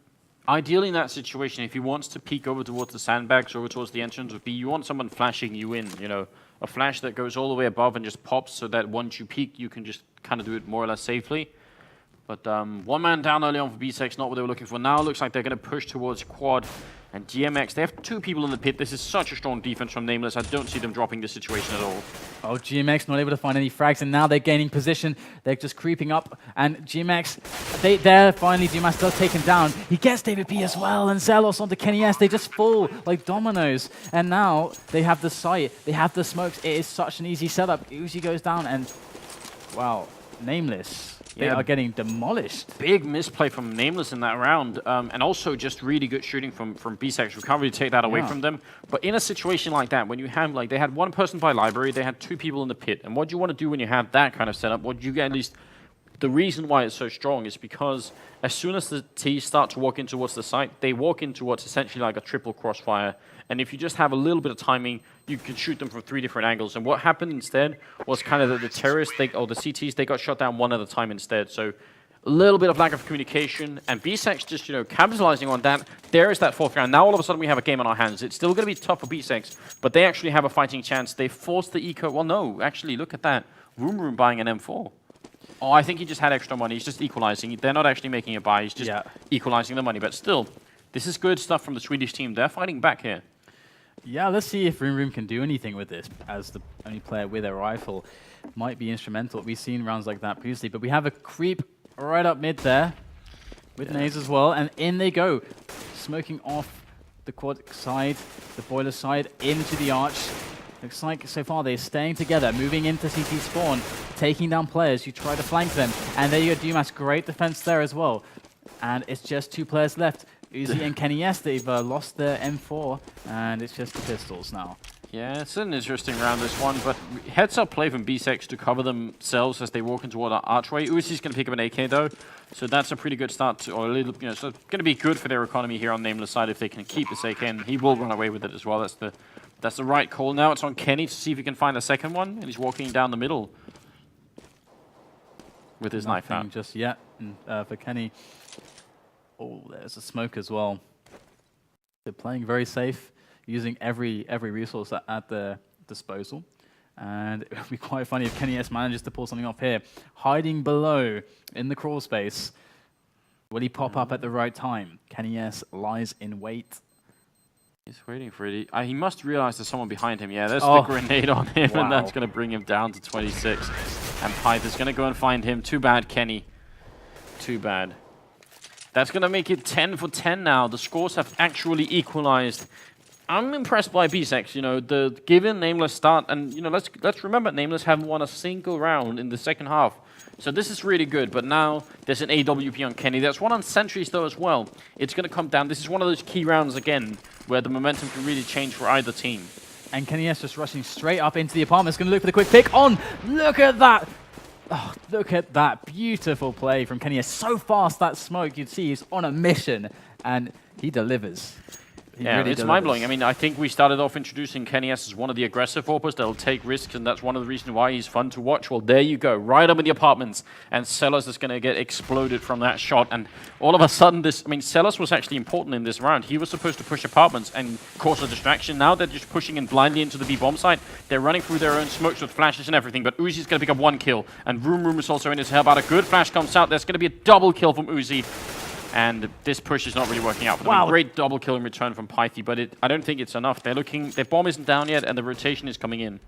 ideally in that situation, if he wants to peek over towards the sandbags, over towards the entrance of B, you want someone flashing you in, you know, a flash that goes all the way above and just pops so that once you peek, you can just kind of do it more or less safely. But one man down early on for BZSX, not what they were looking for. Now it looks like they're going to push towards quad and GMX. They have two people in the pit. This is such a strong defense from Nameless. I don't see them dropping this situation at all. Oh, GMX not able to find any frags, and now they're gaining position. They're just creeping up, and GMX, they're finally, Dumas does take him down. He gets David P as well, and Zelos onto Kenny S. They just fall like dominoes. And now they have the sight, they have the smokes. It is such an easy setup. Uzi goes down, and wow, Nameless. They are getting demolished. Big misplay from Nameless in that round, and also just really good shooting from BZSX. We can't really take that away from them. But in a situation like that, when you have, like, they had one person by library, they had two people in the pit. And what do you want to do when you have that kind of setup? What you get at least, the reason why it's so strong is because as soon as the T's start to walk in towards the site, they walk into what's essentially like a triple crossfire. And if you just have a little bit of timing, you can shoot them from 3 different angles. And what happened instead was kind of the terrorists, or the CTs, they got shot down one at a time instead. So a little bit of lack of communication. And BZSX just, you know, capitalizing on that. There is that fourth round. Now all of a sudden we have a game on our hands. It's still going to be tough for BZSX, but they actually have a fighting chance. They forced the eco. Well, no, actually, look at that. Room buying an M4. Oh, I think he just had extra money. He's just equalizing. They're not actually making a buy. He's just equalizing the money. But still, this is good stuff from the Swedish team. They're fighting back here. Yeah, let's see if Room can do anything with this, as the only player with a rifle. Might be instrumental. We've seen rounds like that previously, but we have a creep right up mid there with nades as well, and in they go, smoking off the quad side, the boiler side, into the arch. Looks like so far they're staying together, moving into CT spawn, taking down players who try to flank them, and there you go, Dumas, great defense there as well. And it's just 2 players left. Uzi and Kenny S, they've lost their M4, and it's just the pistols now. Yeah, it's an interesting round, this one, but heads up play from BZSX to cover themselves as they walk into the archway. Uzi's going to pick up an AK, though, so that's a pretty good start, or a little, you know, so it's going to be good for their economy here on Nameless side if they can keep this AK, and he will run away with it as well. That's the right call. Now it's on Kenny to see if he can find a second one, and he's walking down the middle with his knife out. Just yet for Kenny. Oh, there's a smoke as well. They're playing very safe, using every resource at their disposal. And it would be quite funny if Kenny S manages to pull something off here. Hiding below in the crawl space. Will he pop up at the right time? Kenny S lies in wait. He's waiting for it. He must realize there's someone behind him. Yeah, there's the grenade on him, and that's going to bring him down to 26. And Pyth is going to go and find him. Too bad, Kenny. Too bad. That's going to make it 10 for 10 now. The scores have actually equalized. I'm impressed by BZSX, you know, the given Nameless start, and you know, let's remember Nameless haven't won a single round in the second half. So this is really good, but now there's an AWP on Kenny. There's one on Sentries though as well. It's going to come down. This is one of those key rounds again, where the momentum can really change for either team. And Kenny S just rushing straight up into the apartment. It's going to look for the quick pick on. Look at that. Oh, look at that beautiful play from Kenny S. So fast, that smoke, you'd see he's on a mission, and he delivers. Yeah, it's mind-blowing. I mean, I think we started off introducing Kenny S as one of the aggressive AWPers that'll take risks, and that's one of the reasons why he's fun to watch. Well, there you go, right up in the apartments, and Sellers is going to get exploded from that shot, and all of a sudden, Sellers was actually important in this round. He was supposed to push apartments and cause a distraction. Now they're just pushing in blindly into the B-bomb site. They're running through their own smokes with flashes and everything, but Uzi's going to pick up one kill, and Room is also in his help out. A good flash comes out. There's going to be a double kill from Uzi. And this push is not really working out for them. Wow. Great double kill in return from Pythy, but I don't think it's enough. They're looking, their bomb isn't down yet, and the rotation is coming in.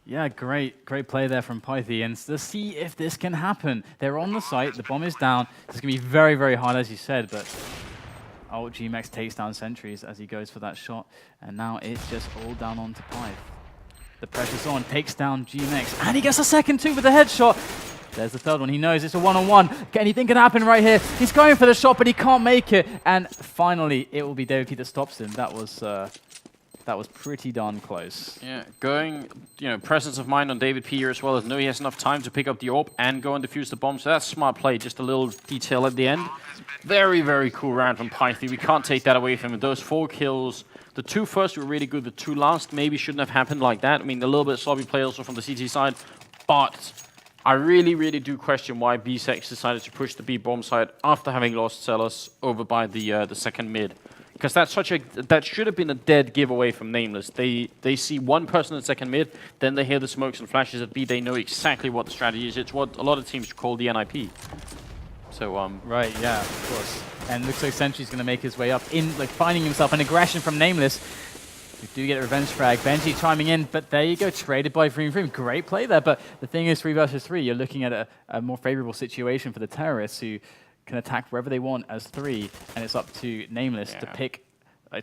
Yeah, great play there from Pythy. And let's see if this can happen. They're on the site, the bomb is down. It's going to be very, very hard, as you said, but GMX takes down Sentries as he goes for that shot. And now it's just all down onto Pyth. The pressure's on, takes down GMX, and he gets a second too with the headshot. There's the third one. He knows it's a one-on-one. Anything can happen right here. He's going for the shot, but he can't make it. And finally, it will be David that stops him. That was pretty darn close. Yeah, going, you know, presence of mind on David P here as well as know he has enough time to pick up the AWP and go and defuse the bomb. So that's smart play. Just a little detail at the end. Very, very cool round from Pythy. We can't take that away from him. Those 4 kills. The 2 first were really good. The 2 last maybe shouldn't have happened like that. I mean, a little bit sloppy play also from the CT side, but I really, really do question why BZSX decided to push the B bomb side after having lost Sellers over by the second mid, because that should have been a dead giveaway from Nameless. They see one person at second mid, then they hear the smokes and flashes at B. They know exactly what the strategy is. It's what a lot of teams call the NIP. So right, yeah, of course. And looks like Sentry's going to make his way up in, like finding himself an aggression from Nameless. We do get a revenge frag. Benji chiming in, but there you go, traded by Vroom. Great play there, but the thing is 3 versus 3, you're looking at a more favorable situation for the terrorists who can attack wherever they want as 3, and it's up to Nameless to pick,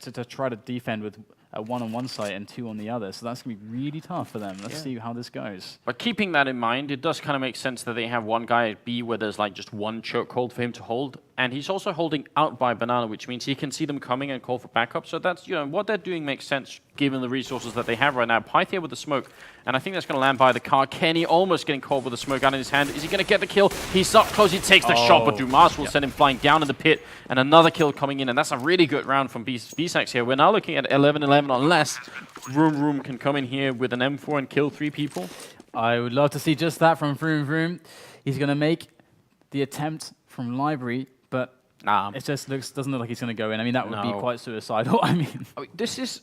to try to defend with a 1 on one side and 2 on the other. So that's going to be really tough for them. Let's see how this goes. But keeping that in mind, it does kind of make sense that they have one guy at B where there's like just one chokehold for him to hold. And he's also holding out by Banana, which means he can see them coming and call for backup. So that's, you know, what they're doing makes sense given the resources that they have right now. Pythia with the smoke, and I think that's going to land by the car. Kenny almost getting caught with the smoke out in his hand. Is he going to get the kill? He's up close, he takes the shot, but Dumas will send him flying down in the pit, and another kill coming in, and that's a really good round from BZSX here. We're now looking at 11-11, unless Vroom can come in here with an M4 and kill 3 people. I would love to see just that from Vroom. He's going to make the attempt from Library, but it just doesn't look like he's going to go in. I mean, that would be quite suicidal. I mean, this is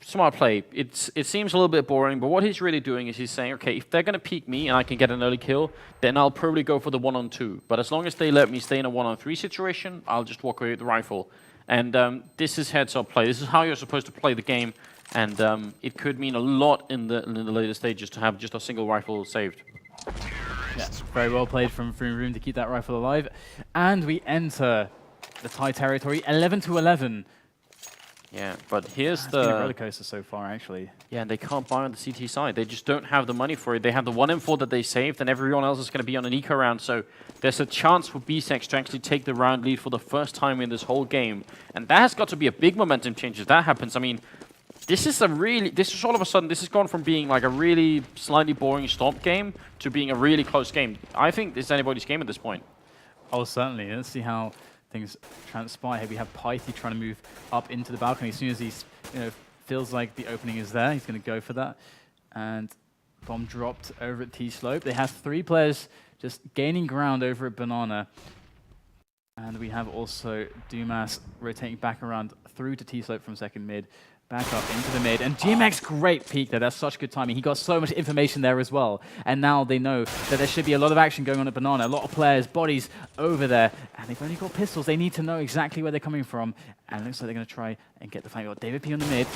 smart play. It seems a little bit boring, but what he's really doing is he's saying, okay, if they're going to peek me and I can get an early kill, then I'll probably go for the 1-on-2. But as long as they let me stay in a 1-on-3 situation, I'll just walk away with the rifle. And this is heads-up play. This is how you're supposed to play the game, and it could mean a lot in the later stages to have just a single rifle saved. Yeah, very well played from Vroom to keep that rifle alive. And we enter the Thai territory, 11-11. Yeah, but here's it's been a roller coaster so far, actually. Yeah, and they can't buy on the CT side. They just don't have the money for it. They have the 1M4 that they saved, and everyone else is going to be on an eco round. So there's a chance for BZSX to actually take the round lead for the first time in this whole game. And that has got to be a big momentum change if that happens. I mean, this is all of a sudden, this has gone from being like a really slightly boring stomp game to being a really close game. I think this is anybody's game at this point. Oh, certainly. Let's see how things transpire here. We have Pythy trying to move up into the balcony. As soon as he feels like the opening is there, he's going to go for that. And bomb dropped over at T-Slope. They have 3 players just gaining ground over at Banana. And we have also Dumas rotating back around through to T-Slope from second mid. Back up into the mid, and GMX, great peek there. That's such good timing. He got so much information there as well. And now they know that there should be a lot of action going on at Banana. A lot of players, bodies over there. And they've only got pistols. They need to know exactly where they're coming from. And it looks like they're going to try and get the flank. Got David P on the mid.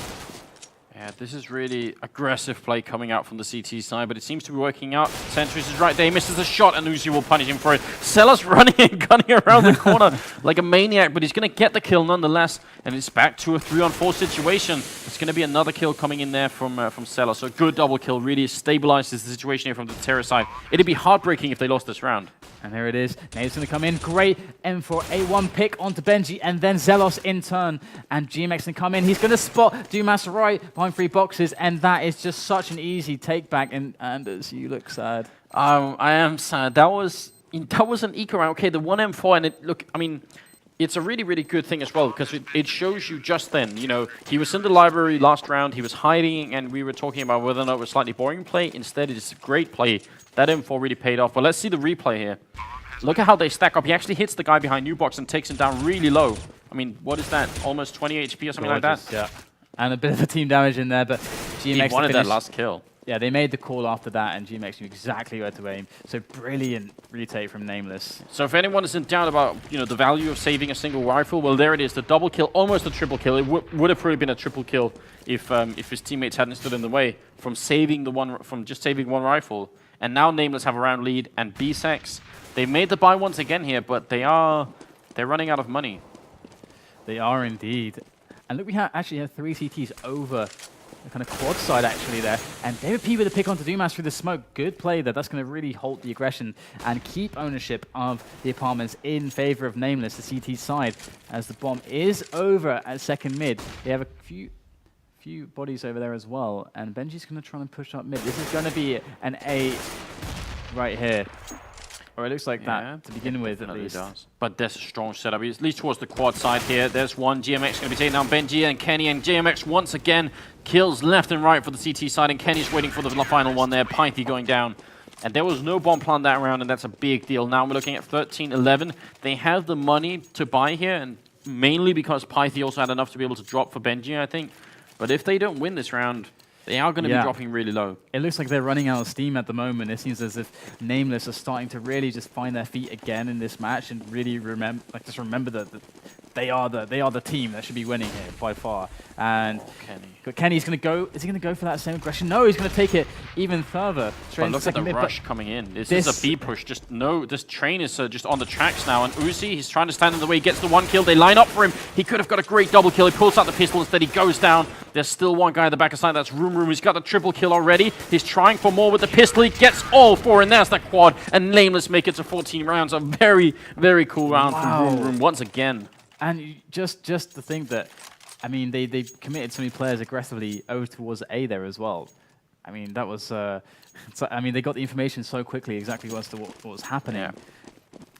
Yeah, this is really aggressive play coming out from the CT side, but it seems to be working out. Sentries is right there, he misses the shot, and Uzi will punish him for it. Sellers running and gunning around the corner like a maniac, but he's going to get the kill nonetheless, and it's back to a 3-on-4 situation. It's going to be another kill coming in there from Sellers, so a good double kill, really stabilizes the situation here from the terror side. It'd be heartbreaking if they lost this round. And there it is. Nade's going to come in. Great M4A1 pick onto Benji, and then Zelos in turn. And GMX can come in. He's going to spot Dumas right behind 3 boxes, and that is just such an easy take back. And Anders, you look sad. I am sad. That was an eco round. Okay, the 1 M4, and look, I mean, it's a really, really good thing as well, because it shows you just then, you know, he was in the library last round, he was hiding, and we were talking about whether or not it was slightly boring play. Instead, it's a great play. That M4 really paid off. But let's see the replay here. Look at how they stack up. He actually hits the guy behind new box and takes him down really low. I mean, what is that? Almost 20 HP or something like that? Yeah. And a bit of a team damage in there, but GMX he wanted that last kill. Yeah, they made the call after that, and GMX knew exactly where to aim. So brilliant retake from Nameless. So if anyone is in doubt about, you know, the value of saving a single rifle, well, there it is. The double kill, almost a triple kill. It would have probably been a triple kill if his teammates hadn't stood in the way from just saving one rifle. And now Nameless have a round lead, and BZSX, they made the buy once again here, but they're running out of money. They are indeed. And look, we actually have 3 CTs over the kind of quad side actually there. And David P with a pick onto Dumas through the smoke. Good play there. That's going to really halt the aggression and keep ownership of the apartments in favor of Nameless, the CT side, as the bomb is over at second mid. They have a few bodies over there as well, and Benji's going to try and push up mid. This is going to be an A right here. Or it looks like that to begin with, at least. Does. But there's a strong setup. He's at least towards the quad side here. There's one. GMX going to be taking down Benji and Kenny, and GMX once again kills left and right for the CT side, and Kenny's waiting for the final one there. Pythe going down. And there was no bomb plant that round, and that's a big deal. Now we're looking at 13-11. They have the money to buy here, and mainly because Pythe also had enough to be able to drop for Benji, I think. But if they don't win this round, they are going to be dropping really low. It looks like they're running out of steam at the moment. It seems as if Nameless are starting to really just find their feet again in this match and really remember that they are the team that should be winning here by far. And Kenny's going to go. Is he going to go for that same aggression? No, he's going to take it even further. But look at the rush coming in. This is a B push. This train is just on the tracks now. And Uzi, he's trying to stand in the way. He gets the 1 kill. They line up for him. He could have got a great double kill. He pulls out the pistol. Instead, he goes down. There's still one guy at the back of side. That's Room. He's got the triple kill already. He's trying for more with the pistol. He gets all 4, and there's that quad. And Nameless make it to 14 rounds. A very, very cool round from Room once again. And just to think that, I mean, they committed so many players aggressively over towards A there as well. I mean, that was, I mean, they got the information so quickly exactly as to what was happening. Yeah.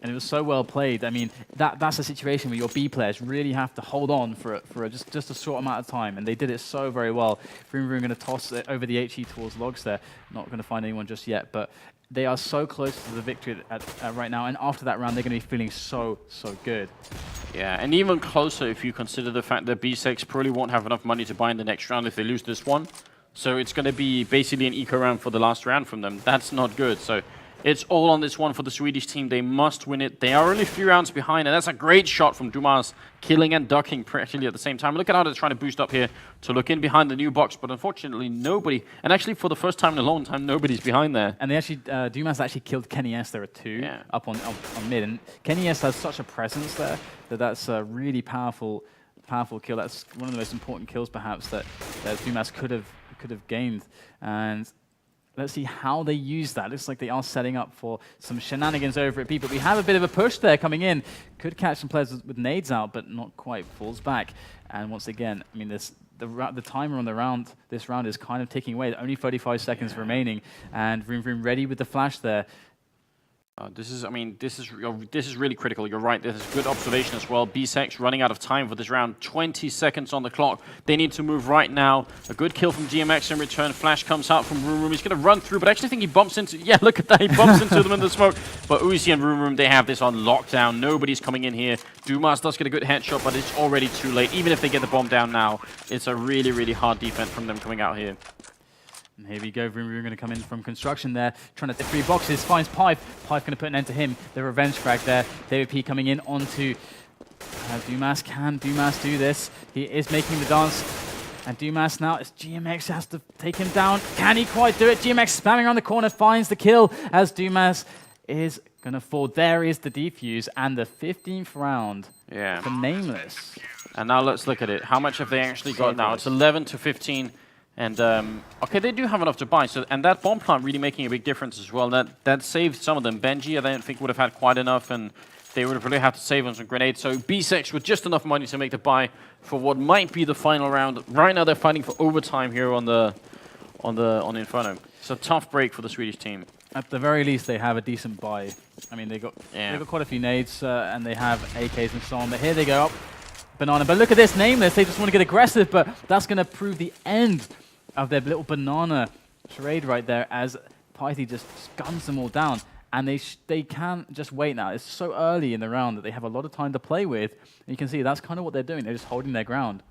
And it was so well played. I mean, that's a situation where your B players really have to hold on for just a short amount of time, and they did it so very well. Vroom going to toss it over the HE towards Logs there. Not going to find anyone just yet, but they are so close to the victory right now, and after that round, they're going to be feeling so good. Yeah, and even closer if you consider the fact that BZSX probably won't have enough money to buy in the next round if they lose this one. So it's going to be basically an eco round for the last round from them. That's not good. So it's all on this one for the Swedish team. They must win it. They are only 3 rounds behind, and that's a great shot from Dumas, killing and ducking practically at the same time. Look at how they're trying to boost up here to look in behind the new box, but unfortunately nobody, and actually for the first time in a long time, nobody's behind there. And they actually, Dumas actually killed Kenny S there at 2 up on mid, and Kenny S has such a presence there that's a really powerful kill. That's one of the most important kills perhaps that Dumas could have gained. And let's see how they use that. Looks like they are setting up for some shenanigans over at B, but we have a bit of a push there coming in. Could catch some players with nades out, but not quite. Falls back. And once again, I mean, the timer on this round is kind of ticking away. Only 35 seconds remaining, and Vroom ready with the flash there. I mean, this is really critical. You're right. This is good observation as well. BZSX running out of time for this round. 20 seconds on the clock. They need to move right now. A good kill from GMX in return. Flash comes out from Room Room. He's going to run through, but I actually think he bumps into... Yeah, look at that. He bumps into them in the smoke. But Uzi and Room Room, they have this on lockdown. Nobody's coming in here. Dumas does get a good headshot, but it's already too late. Even if they get the bomb down now, it's a really, really hard defense from them coming out here. And here we go, Vroom Vroom going to come in from construction there, trying to hit 3 boxes, finds Pipe. Pipe going to put an end to him. The revenge frag there. David P coming in onto Dumas. Can Dumas do this? He is making the dance. And Dumas now, it's GMX has to take him down. Can he quite do it? GMX spamming around the corner, finds the kill as Dumas is going to fall. There is the defuse and the 15th round for Nameless. And now let's look at it. How much have they actually got now? It's 11 to 15. And, okay, they do have enough to buy. So, and that bomb plant really making a big difference as well. That saved some of them. Benji, I don't think, would have had quite enough, and they would have really had to save on some grenades. So BZSX with just enough money to make the buy for what might be the final round. Right now they're fighting for overtime here on Inferno. It's a tough break for the Swedish team. At the very least, they have a decent buy. I mean, they got quite a few nades, and they have AKs and so on. But here they go up. Banana. But look at this, Nameless. They just want to get aggressive, but that's going to prove the end of their little banana charade right there as Pythie just guns them all down. And they can't just wait now. It's so early in the round that they have a lot of time to play with. And you can see that's kind of what they're doing. They're just holding their ground.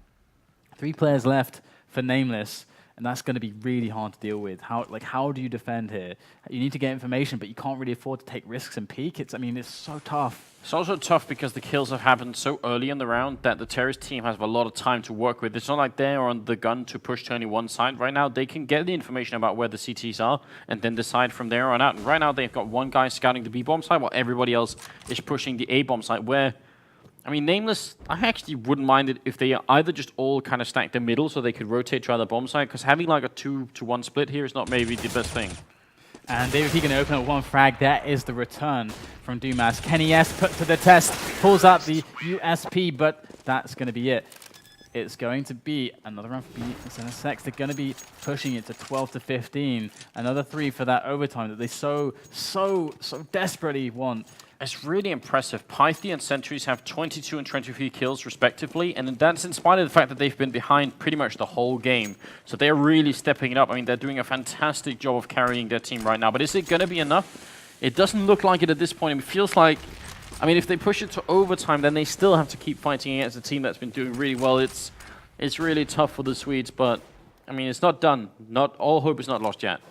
3 players left for Nameless. And that's going to be really hard to deal with. How do you defend here? You need to get information, but you can't really afford to take risks and peek. It's so tough. It's also tough because the kills have happened so early in the round that the terrorist team has a lot of time to work with. It's not like they're on the gun to push to only one side. Right now, they can get the information about where the CTs are and then decide from there on out. And right now, they've got one guy scouting the B-bomb side while everybody else is pushing the A-bomb side, where... I mean, Nameless, I actually wouldn't mind it if they either just all kind of stack the middle so they could rotate to the bomb side, because having like a 2-to-1 split here is not maybe the best thing. And David P going to open up 1 frag. That is the return from Dumas. Kenny S put to the test, pulls out the USP, but that's going to be it. It's going to be another round for BZSX. They're going to be pushing it to 12 to 15. Another 3 for that overtime that they so desperately want. It's really impressive. Pythie and Sentries have 22 and 23 kills respectively, and that's in spite of the fact that they've been behind pretty much the whole game. So they're really stepping it up. I mean, they're doing a fantastic job of carrying their team right now. But is it going to be enough? It doesn't look like it at this point. It feels like, I mean, if they push it to overtime, then they still have to keep fighting against a team that's been doing really well. It's really tough for the Swedes, but I mean, it's not done. Not all hope is not lost yet.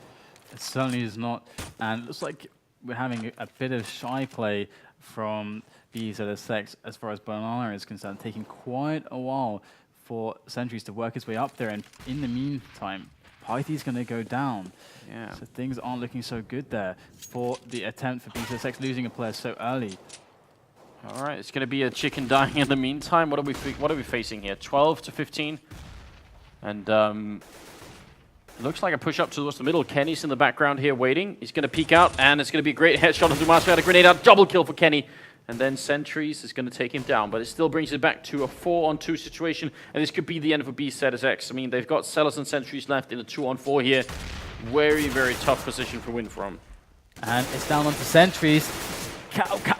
It certainly is not, and it looks like we're having a bit of shy play from BZSX as far as Banana is concerned, taking quite a while for Sentries to work his way up there, and in the meantime, Pythie's going to go down. Yeah. So things aren't looking so good there for the attempt for BZSX losing a player so early. All right, it's going to be a chicken dying in the meantime. What are we facing here? 12 to 15, and looks like a push up towards the middle. Kenny's in the background here waiting. He's going to peek out, and it's going to be a great headshot of Dumas. We had a grenade out, double kill for Kenny. And then Sentries is going to take him down, but it still brings it back to a 4-on-2 situation, and this could be the end for BZSX. I mean, they've got Sellers and Sentries left in a 2-on-4 here. Very, very tough position for win from. And it's down onto Sentries.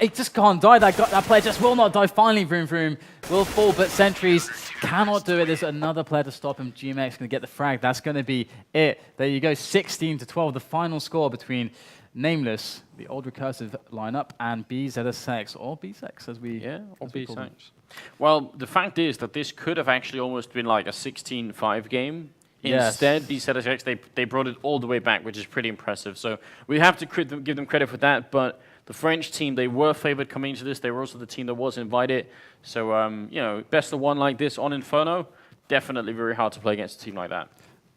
It just can't die. That player just will not die. Finally, Vroom Vroom will fall, but Sentries cannot do it. There's another player to stop him. GMX going to get the frag. That's going to be it. There you go, 16 to 12. The final score between Nameless, the old recursive lineup, and BZSX, or BZSX as we... Yeah, or BZSX. Well, the fact is that this could have actually almost been like a 16-5 game. Instead, BZSX, they brought it all the way back, which is pretty impressive. So we have to give them credit for that, but the French team, they were favored coming into this. They were also the team that was invited. So, you know, best of one like this on Inferno, definitely very hard to play against a team like that.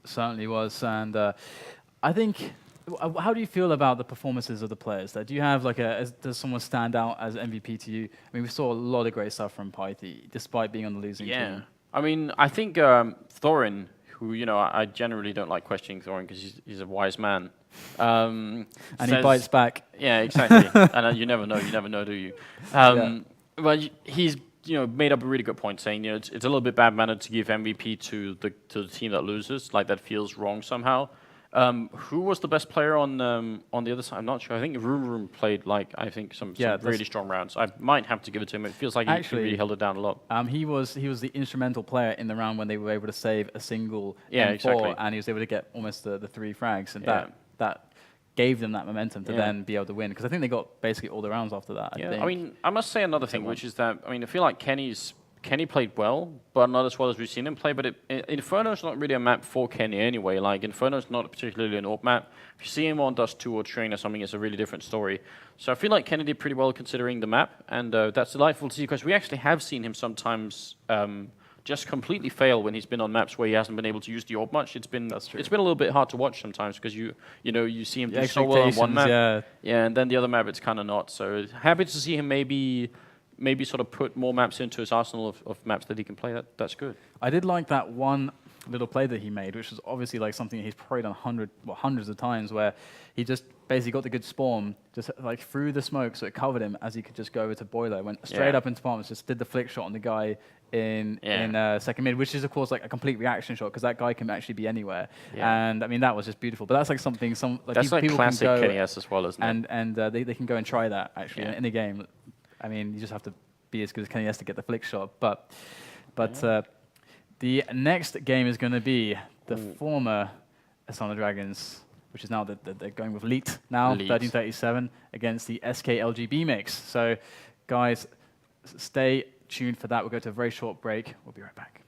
Certainly was, and I think... How do you feel about the performances of the players there? Do you have like does someone stand out as MVP to you? I mean, we saw a lot of great stuff from Pythie, despite being on the losing team. I mean, I think Thorin, who, you know, I generally don't like questioning Thorin because he's a wise man. And he bites back. Yeah, exactly. And you never know, do you? Well, he's, you know, made up a really good point saying, you know, it's a little bit bad mannered to give MVP to the team that loses, like that feels wrong somehow. Who was the best player on the other side? I'm not sure. I think Room played some really strong rounds. I might have to give it to him. It feels like he really held it down a lot. He was the instrumental player in the round when they were able to save a single Yeah, M4, exactly. and he was able to get almost the 3 frags, and Yeah. that gave them that momentum to then be able to win, because I think they got basically all the rounds after that. Yeah, I think. I mean, I must say another thing, which is that I feel like Kenny played well, but not as well as we've seen him play. But Inferno's not really a map for Kenny anyway. Like, Inferno's not particularly an AWP map. If you see him on Dust 2 or Train or something, it's a really different story. So I feel like Kenny did pretty well considering the map, and that's delightful to see, because we actually have seen him sometimes just completely fail when he's been on maps where he hasn't been able to use the AWP much. It's been a little bit hard to watch sometimes, because you see him do so well on one map, and then the other map it's kind of not. So happy to see him maybe sort of put more maps into his arsenal of maps that he can play. That's good. I did like that one little play that he made, which was obviously like something he's probably done hundreds of times, where he just basically got the good spawn, just like through the smoke, so it covered him as he could just go over to Boiler, went straight up into apartments, just did the flick shot on the guy in second mid, which is of course like a complete reaction shot, because that guy can actually be anywhere. And I mean, that was just beautiful. But that's like something that's people classic can go Kenny S as well, isn't it? And they can go and try that actually in a game. I mean, you just have to be as good as Kenny S to get the flick shot. But the next game is going to be the former Asana Dragons, which is now they're going with Leet now, 1337 against the SKLGB mix. So, guys, stay tuned for that. We'll go to a very short break. We'll be right back.